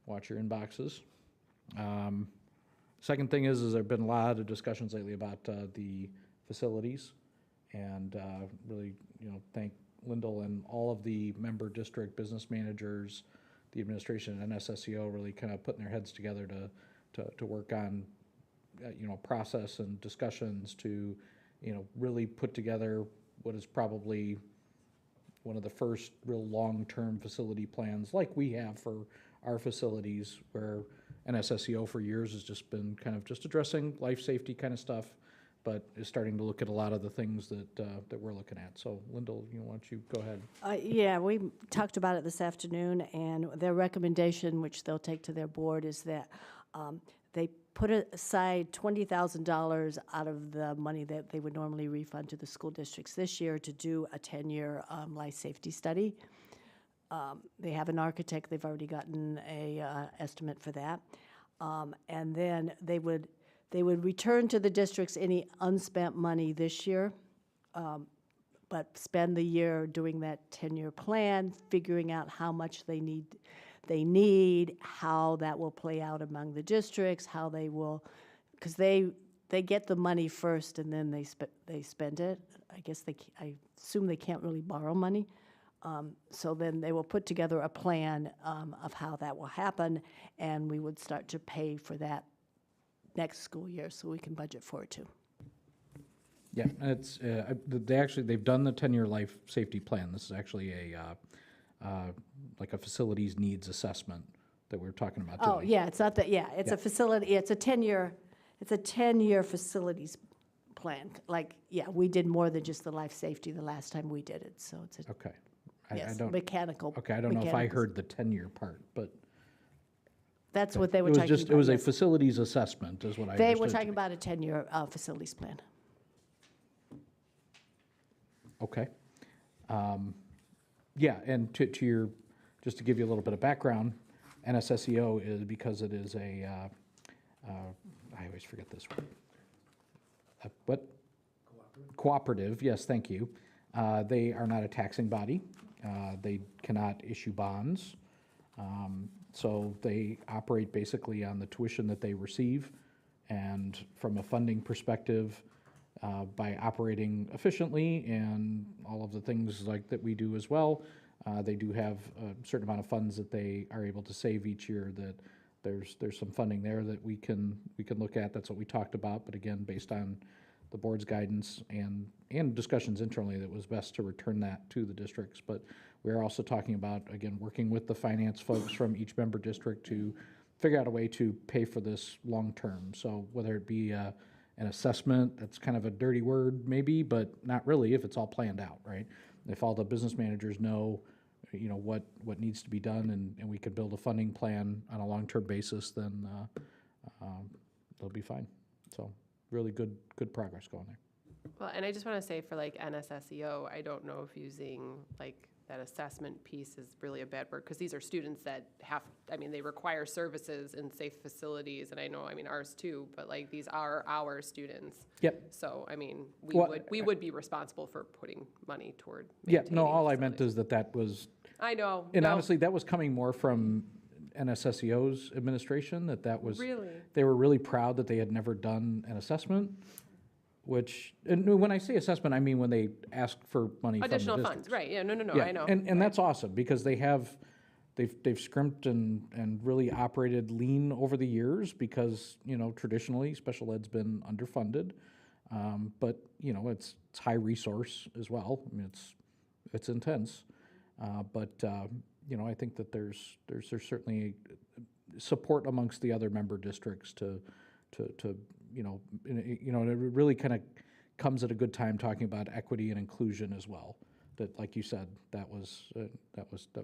watch your inboxes. Second thing is there have been a lot of discussions lately about the facilities, and really, thank Lyndall and all of the member district business managers, the administration, and NSSEO really kind of putting their heads together to work on, process and discussions to, really put together what is probably one of the first real long-term facility plans like we have for our facilities, where NSSEO for years has just been kind of just addressing life safety kind of stuff, but is starting to look at a lot of the things that we're looking at. So Lyndall, why don't you go ahead? Yeah, we talked about it this afternoon, and their recommendation, which they'll take to their board, is that they put aside $20,000 out of the money that they would normally refund to the school districts this year to do a 10-year life safety study. They have an architect. They've already gotten a estimate for that. And then they would return to the districts any unspent money this year, but spend the year doing that 10-year plan, figuring out how much they need, how that will play out among the districts, how they will, because they get the money first and then they spend it. I assume they can't really borrow money. So then they will put together a plan of how that will happen, and we would start to pay for that next school year, so we can budget for it too. Yeah, it's they've done the 10-year life safety plan. This is actually like a facilities needs assessment that we're talking about doing. Oh, yeah, it's not that, it's Yeah. a facility, it's a 10-year facilities plan. Like, we did more than just the life safety the last time we did it, so it's a, Okay. mechanical. Okay, I don't know if I mechanical. heard the 10-year part, but. That's what they were It was talking just, about. it was a yes. facilities assessment is what I They understood. were talking about a 10-year facilities plan. Okay. Yeah, and to your, just to give you a little bit of background, NSSEO is, because it is a, I always forget this word. What? Cooperative, yes, thank you. They are not a taxing body. They cannot issue bonds. So they operate basically on the tuition that they receive. And from a funding perspective, by operating efficiently and all of the things like that we do as well, they do have a certain amount of funds that they are able to save each year. That there's some funding there that we can look at. That's what we talked about. But again, based on the board's guidance and discussions internally, that was best to return that to the districts. But we're also talking about, again, working with the finance folks from each member district to figure out a way to pay for this long-term. So whether it be an assessment, that's kind of a dirty word maybe, but not really if it's all planned out, right? If all the business managers know, what needs to be done and we can build a funding plan on a long-term basis, then they'll be fine. So really good progress going there. Well, and I just want to say for like NSSEO, I don't know if using like that assessment piece is really a bad word, because these are students that they require services in safe facilities, and I know, ours too, but like these are our students. Yep. So, Well, we would be responsible for putting money toward Yeah, maintaining no, all I meant facilities. is that was, I know. and no, honestly, that was coming more from NSSEO's administration, that was. Really? They were really proud that they had never done an assessment, and when I say assessment, I mean when they ask for money from the Additional districts. funds, right, yeah, no, Yeah, I know. and that's awesome, because they've scrimped and really operated lean over the years, because, traditionally, special ed's been underfunded. But, it's high resource as well. It's intense. But I think that there's certainly support amongst the other member districts to and it really kind of comes at a good time talking about equity and inclusion as well. That, like you said, that was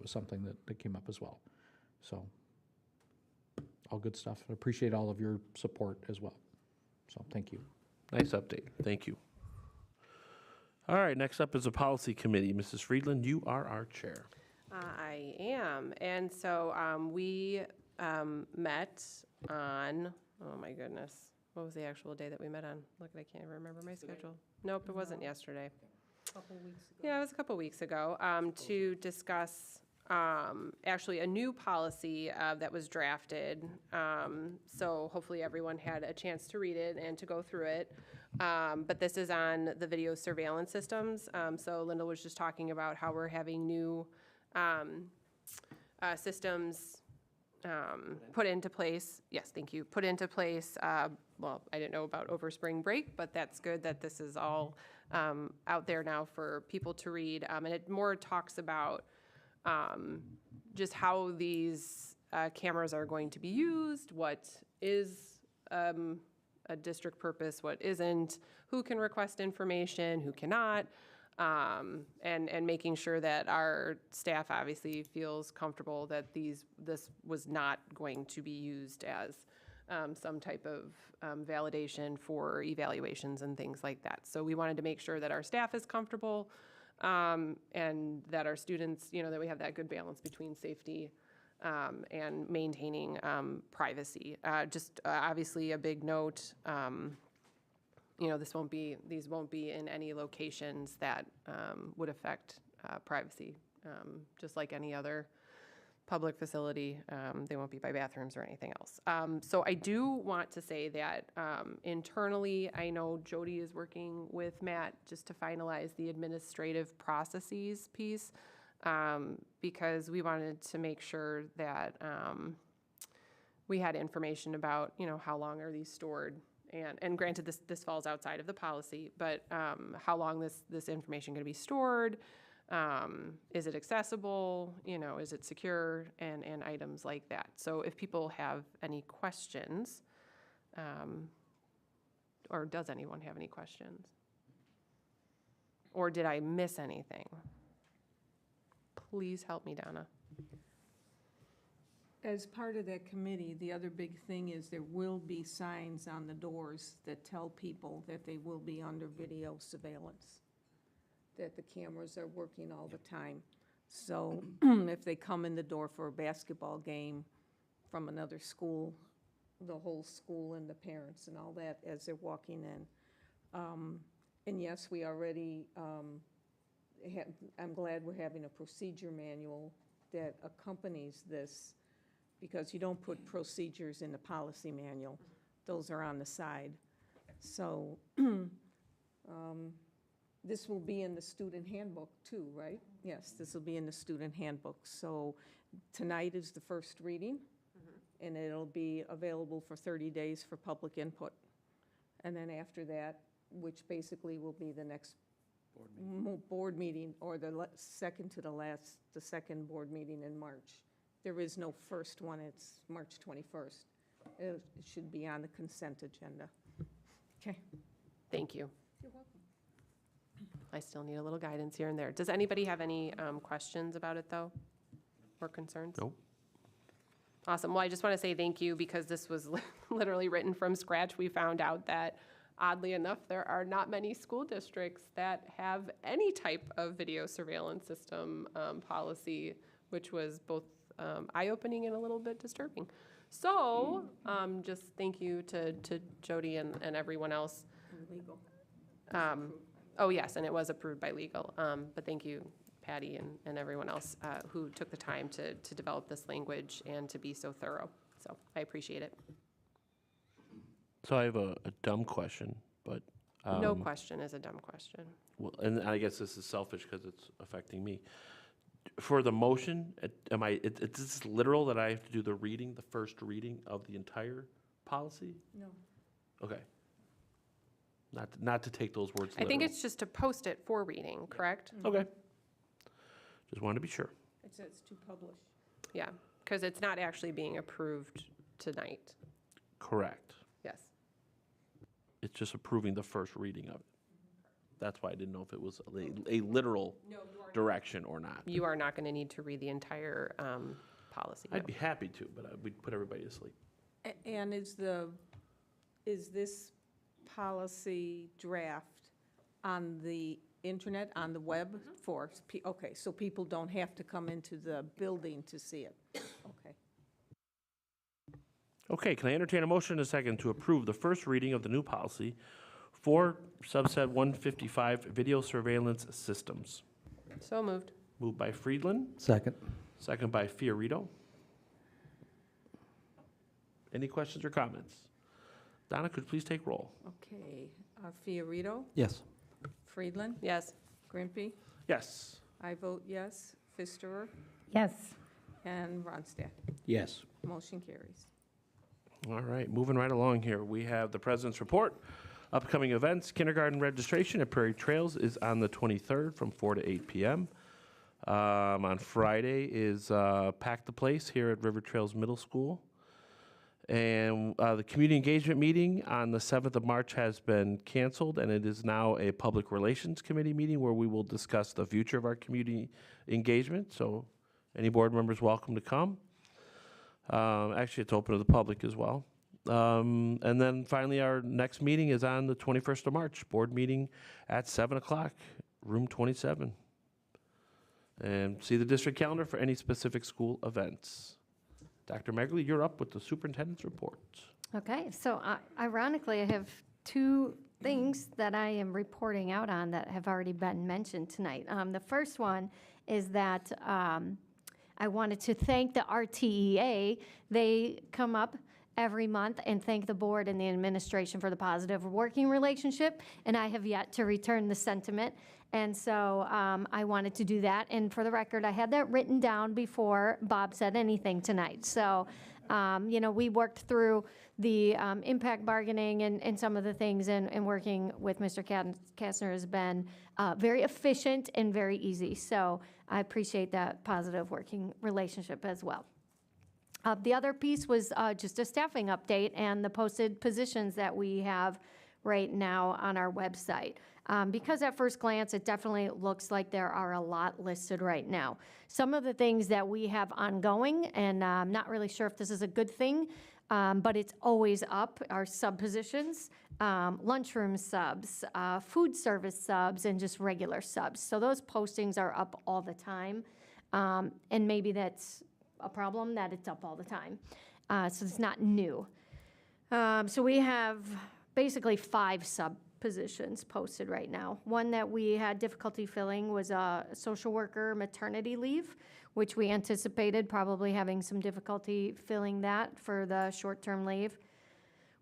something that came up as well. So all good stuff. I appreciate all of your support as well. So thank you. Nice update. Thank you. All right, next up is the Policy Committee. Mrs. Friedland, you are our chair. I am. And so we met on, oh my goodness, what was the actual day that we met on? Look, I can't even remember my schedule. Nope, it wasn't yesterday. Couple weeks ago. Yeah, it was a couple weeks ago, to discuss actually a new policy that was drafted. So hopefully everyone had a chance to read it and to go through it. But this is on the video surveillance systems. So Linda was just talking about how we're having new systems put into place. Yes, thank you. Put into place. Well, I didn't know about over spring break, but that's good that this is all out there now for people to read. And it more talks about just how these cameras are going to be used, what is a district purpose, what isn't, who can request information, who cannot, and making sure that our staff obviously feels comfortable that this was not going to be used as some type of validation for evaluations and things like that. So we wanted to make sure that our staff is comfortable and that our students, that we have that good balance between safety and maintaining privacy. Just obviously a big note, these won't be in any locations that would affect privacy, just like any other public facility. They won't be by bathrooms or anything else. So I do want to say that internally, I know Jody is working with Matt just to finalize the administrative processes piece, because we wanted to make sure that we had information about, how long are these stored. And granted, this falls outside of the policy, but how long this information going to be stored? Is it accessible? Is it secure? And items like that. So if people have any questions, or does anyone have any questions? Or did I miss anything? Please help me, Donna. As part of that committee, the other big thing is there will be signs on the doors that tell people that they will be under video surveillance, that the cameras are working all the time. So if they come in the door for a basketball game from another school, the whole school and the parents and all that as they're walking in. And yes, we already, I'm glad we're having a procedure manual that accompanies this, because you don't put procedures in the policy manual. Those are on the side. So this will be in the student handbook too, right? Yes, this will be in the student handbook. So tonight is the first reading, and it'll be available for 30 days for public input. And then after that, which basically will be the next board meeting, or the second to the last, the second board meeting in March, There is no first one, it's March 21st. It should be on the consent agenda. Okay. Thank you. I still need a little guidance here and there. Does anybody have any questions about it, though, or concerns? Nope. Awesome. Well, I just want to say thank you because this was literally written from scratch. We found out that, oddly enough, there are not many school districts that have any type of video surveillance system policy, which was both eye-opening and a little bit disturbing. So just thank you to Jody and everyone else. Legal. Oh, yes, and it was approved by legal. But thank you, Patty, and everyone else who took the time to develop this language and to be so thorough. So I appreciate it. So I have a dumb question, but. No question is a dumb question. Well, and I guess this is selfish because it's affecting me. For the motion, is this literal that I have to do the first reading of the entire policy? No. Okay. Not to take those words I literal. think it's just to post it for reading, correct? Okay. Just wanted to be sure. It says to publish. Yeah, because it's not actually being approved tonight. Correct. Yes. It's just approving the first reading of it. That's why I didn't know if it was a literal direction or not. You are not going to need to read the entire policy. I'd be happy to, but we'd put everybody to sleep. And is this policy draft on the internet, on the web for, okay, so people don't have to come into the building to see it? Okay. Okay, can I entertain a motion in a second to approve the first reading of the new policy for subset 155 video surveillance systems? So moved. Moved by Friedland, Second. second by Fiorito. Any questions or comments? Donna, could you please take roll? Okay, Fiorito, Yes. Friedland, Yes. Grimpy, Yes. I vote yes, Pfisterer, Yes. and Ronstadt. Yes. Motion carries. All right, moving right along here. We have the President's Report. Upcoming events, kindergarten registration at Prairie Trails is on the 23rd from 4 to 8 p.m. On Friday is Pack the Place here at River Trails Middle School. And the community engagement meeting on the 7th of March has been canceled, and it is now a Public Relations Committee meeting where we will discuss the future of our community engagement. So any board members welcome to come. Actually, it's open to the public as well. And then finally, our next meeting is on the 21st of March, board meeting at 7 o'clock, room 27. And see the district calendar for any specific school events. Dr. Megley, you're up with the superintendent's report. Okay, so ironically, I have two things that I am reporting out on that have already been mentioned tonight. The first one is that I wanted to thank the RTEA. They come up every month and thank the board and the administration for the positive working relationship, and I have yet to return the sentiment. And so I wanted to do that. And for the record, I had that written down before Bob said anything tonight. So, we worked through the impact bargaining and some of the things, and working with Mr. Kastner has been very efficient and very easy. So I appreciate that positive working relationship as well. The other piece was just a staffing update and the posted positions that we have right now on our website. Because at first glance, it definitely looks like there are a lot listed right now. Some of the things that we have ongoing, and I'm not really sure if this is a good thing, but it's always up, are sub positions, lunchroom subs, food service subs, and just regular subs. So those postings are up all the time, and maybe that's a problem that it's up all the time. So it's not new. So we have basically 5 sub positions posted right now. One that we had difficulty filling was a social worker maternity leave, which we anticipated probably having some difficulty filling that for the short-term leave.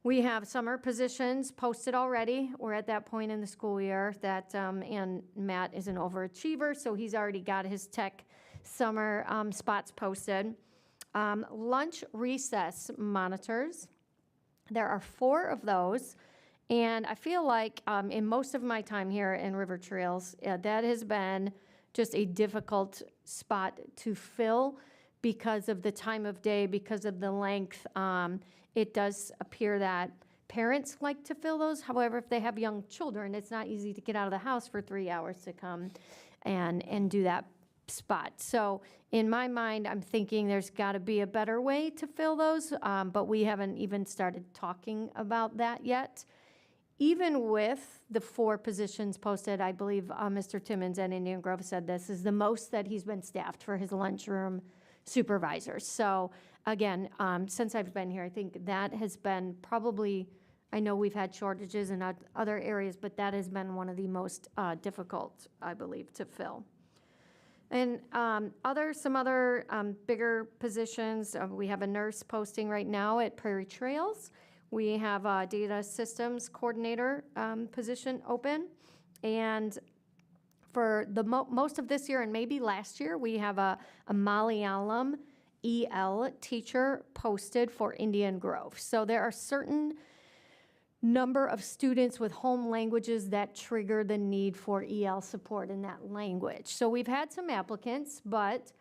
We have summer positions posted already. We're at that point in the school year that, and Matt is an overachiever, so he's already got his tech summer spots posted. Lunch recess monitors. There are 4 of those. And I feel like in most of my time here in River Trails, that has been just a difficult spot to fill because of the time of day, because of the length. It does appear that parents like to fill those. However, if they have young children, it's not easy to get out of the house for 3 hours to come and do that spot. So in my mind, I'm thinking there's got to be a better way to fill those, but we haven't even started talking about that yet. Even with the 4 positions posted, I believe Mr. Timmons at Indian Grove said this is the most that he's been staffed for his lunchroom supervisors. So again, since I've been here, I think that has been probably, I know we've had shortages in other areas, but that has been one of the most difficult, I believe, to fill. And some other bigger positions, we have a nurse posting right now at Prairie Trails. We have a data systems coordinator position open. And for the most of this year and maybe last year, we have a Malayalam EL teacher posted for Indian Grove. So there are certain number of students with home languages that trigger the need for EL support in that language. So we've had some applicants, but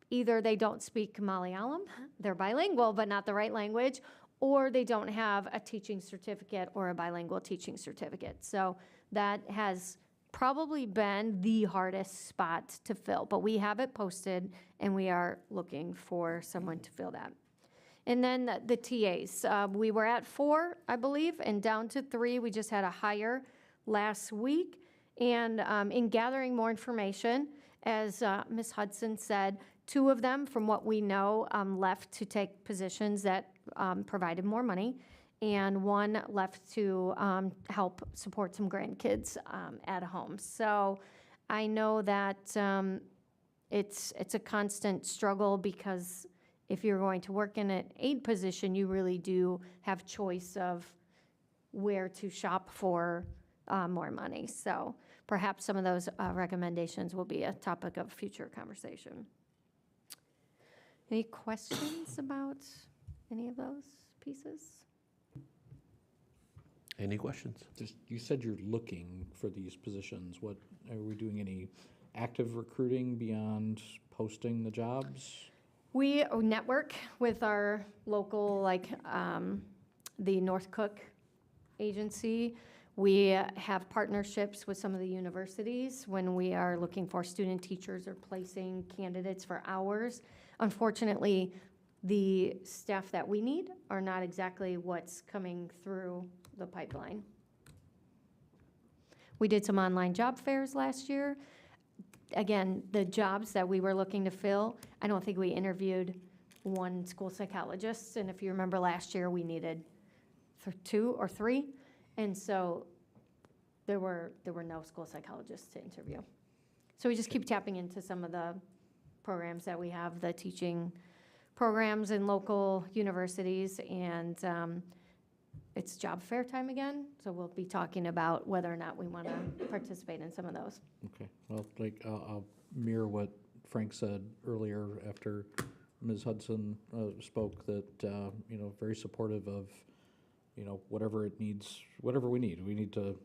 either they don't speak Malayalam, they're bilingual but not the right language, or they don't have a teaching certificate or a bilingual teaching certificate. So that has probably been the hardest spot to fill, but we have it posted and we are looking for someone to fill that. And then the TAs, we were at 4, I believe, and down to 3. We just had a hire last week. And in gathering more information, as Ms. Hudson said, 2 of them, from what we know, left to take positions that provided more money, and 1 left to help support some grandkids at home. So I know that it's a constant struggle, because if you're going to work in an aide position, you really do have choice of where to shop for more money. So perhaps some of those recommendations will be a topic of future conversation. Any questions about any of those pieces? Any questions? Just, you said you're looking for these positions. What, are we doing any active recruiting beyond posting the jobs? We network with our local, like the North Cook agency. We have partnerships with some of the universities when we are looking for student teachers or placing candidates for hours. Unfortunately, the staff that we need are not exactly what's coming through the pipeline. We did some online job fairs last year. Again, the jobs that we were looking to fill, I don't think we interviewed 1 school psychologist. And if you remember last year, we needed 2 or 3. And so there were no school psychologists to interview. So we just keep tapping into some of the programs that we have, the teaching programs in local universities, and it's job fair time again, so we'll be talking about whether or not we want to participate in some of those. Okay, well, like, I'll mirror what Frank said earlier after Ms. Hudson spoke, that, you know, very supportive of, you know, whatever it needs, whatever we need. We need to,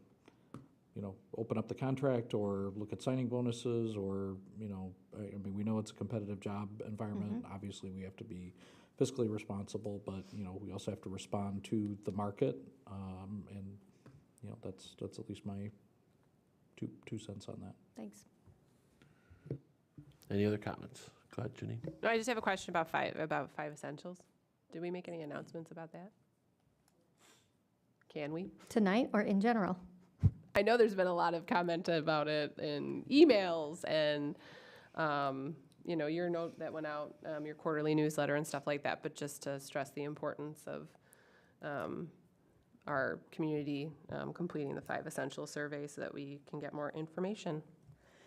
you know, open up the contract or look at signing bonuses, or, you know, I mean, we know it's a competitive job environment. Mm-hmm. Obviously, we have to be fiscally responsible, but, you know, we also have to respond to the market. And, you know, that's at least my two cents on that. Thanks. Any other comments? Go ahead, Janine. No, I just have a question about five essentials. Did we make any announcements about that? Can we? Tonight or in general? I know there's been a lot of comment about it in emails and, you know, your note that went out, your quarterly newsletter and stuff like that, but just to stress the importance of our community completing the 5 essential survey so that we can get more information.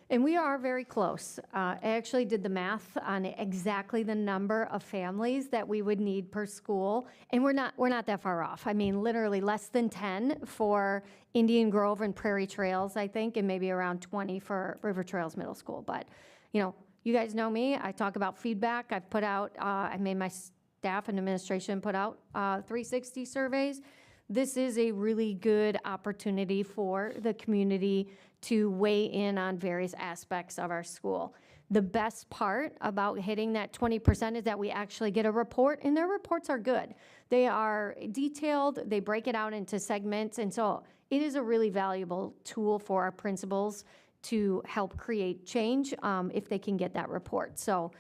And we are very close. I actually did the math on exactly the number of families that we would need per school, and we're not that far off. I mean, literally less than 10 for Indian Grove and Prairie Trails, I think, and maybe around 20 for River Trails Middle School. But, you know, you guys know me. I talk about feedback. I've put out, I made my staff and administration put out 360 surveys. This is a really good opportunity for the community to weigh in on various aspects of our school. the best part about hitting that 20% is that we actually get a report, and their reports are good. They are detailed, they break it out into segments, and so it is a really valuable tool for our principals to help create change if they can get that report. So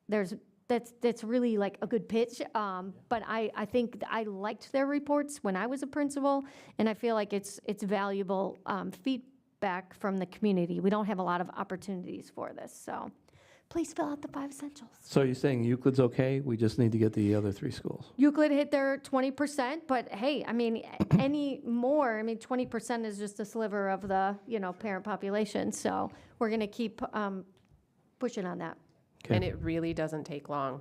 that's really like a good pitch. But I think I liked their reports when I was a principal, and I feel like it's valuable feedback from the community. We don't have a lot of opportunities for this, so please fill out the 5 essentials. So you're saying Euclid's okay? We just need to get the other 3 schools? Euclid hit their 20%, but hey, I mean, any more, I mean, 20% is just a sliver of the, parent population. So we're going to keep pushing on that. Okay. And it really doesn't take long.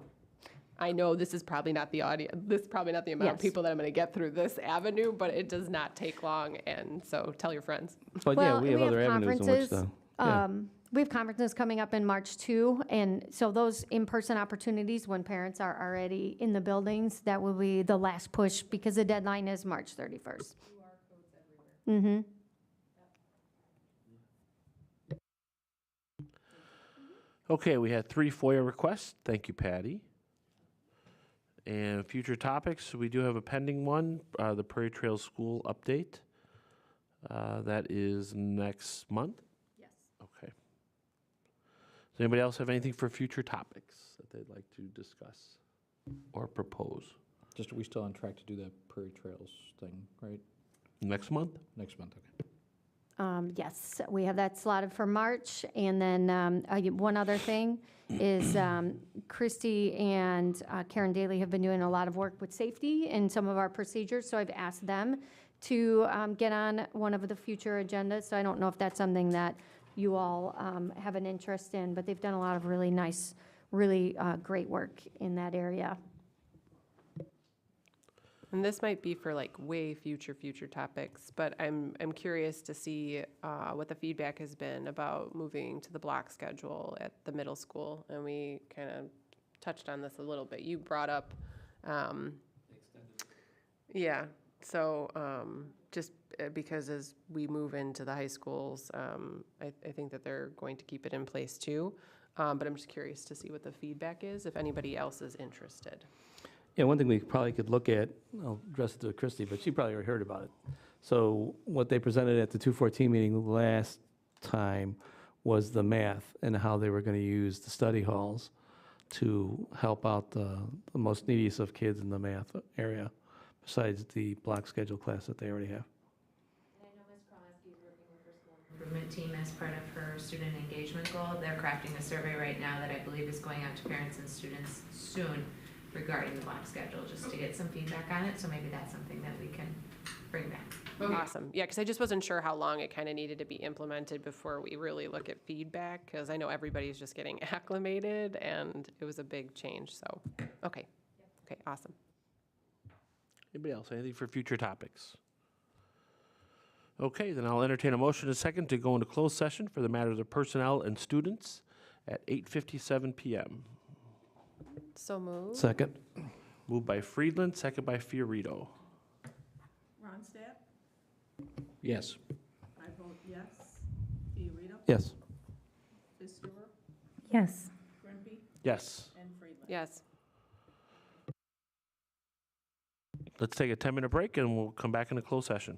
I know this is probably not the audience, this is probably not the amount of Yes. people that I'm going to get through this avenue, but it does not take long, and so tell your friends. But yeah, we have other avenues in which conferences. to. We have conferences coming up in March too, and so those in-person opportunities when parents are already in the buildings, that will be the last push because the deadline is March 31st. Mm-hmm. Okay, we had 3 FOIA requests. Thank you, Patty. And future topics, we do have a pending one, the Prairie Trails School update. That is next month? Yes. Okay. Does anybody else have anything for future topics that they'd like to discuss or propose? Just, are we still on track to do the Prairie Trails thing, right? Next month? Next month, okay. Yes, we have that slotted for March. And then one other thing is Christy and Karen Daly have been doing a lot of work with safety in some of our procedures. So I've asked them to get on one of the future agendas. So I don't know if that's something that you all have an interest in, but they've done a lot of really nice, really great work in that area. And this might be for like way future topics, but I'm curious to see what the feedback has been about moving to the block schedule at the middle school. And we kind of touched on this a little bit. You brought up, yeah. So just because as we move into the high schools, I think that they're going to keep it in place too. But I'm just curious to see what the feedback is, if anybody else is interested. Yeah, one thing we probably could look at, I'll address it to Christy, but she probably already heard about it. So what they presented at the 214 meeting last time was the math and how they were going to use the study halls to help out the most neediest of kids in the math area, besides the block schedule class that they already have. And I know Ms. Krolewski is working with her school improvement team as part of her student engagement goal. They're crafting a survey right now that I believe is going out to parents and students soon regarding the block schedule, just to get some feedback on it. So maybe that's something that we can bring back. Awesome. Yeah, because I just wasn't sure how long it kind of needed to be implemented before we really look at feedback, because I know everybody's just getting acclimated, and it was a big change. So, okay. Okay, awesome. Anybody else? Anything for future topics? Okay, then I'll entertain a motion in a second to go into closed session for the matters of personnel and students at 8:57 p.m. So moved. Second. Moved by Friedland, second by Fiorito. Ronstadt? Yes. I vote yes. Fiorito? Yes. Fisterer? Yes. Grimpe? Yes. And Friedland? Yes. Let's take a 10-minute break and we'll come back in a closed session.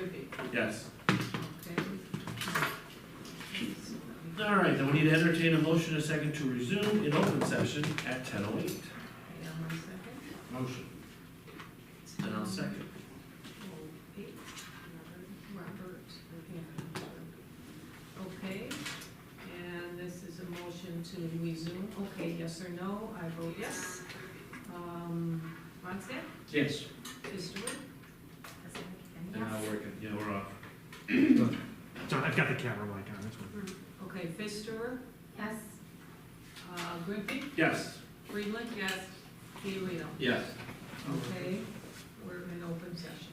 Griffey. Yes. Okay. All right, then we need to entertain a motion and a second to resume in open session at 10:08. Hang on 1 second. Motion. And I'll second. Okay. Robert. Okay, and this is a motion to resume. Okay, yes or no? I vote yes. Ronstadt? Yes. Fisher? And now working, yeah, we're off. Sorry, I've got the camera mic on, that's fine. Okay, Fisher? Yes. Griffey? Yes. Friedland? Yes. Fiorito? Yes. Okay, we're in open session.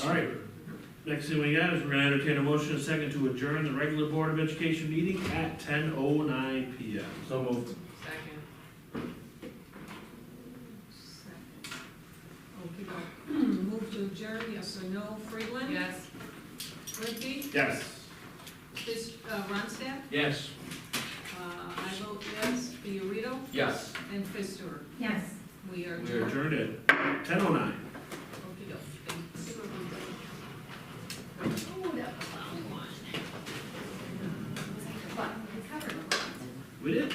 All right. Next thing we got is we're gonna entertain a motion and a second to adjourn the regular Board of Education meeting at 10:09 PM. So moved. Second. Okay, move to adjourn, yes or no? Friedland? Yes. Griffey? Yes. Ronstadt? Yes. I vote yes. Fiorito? Yes. And Fisher? Yes. We are We're adjourned. adjourned at 10:09. Okey-doke. Thanks. Oh, that was a long one. We did?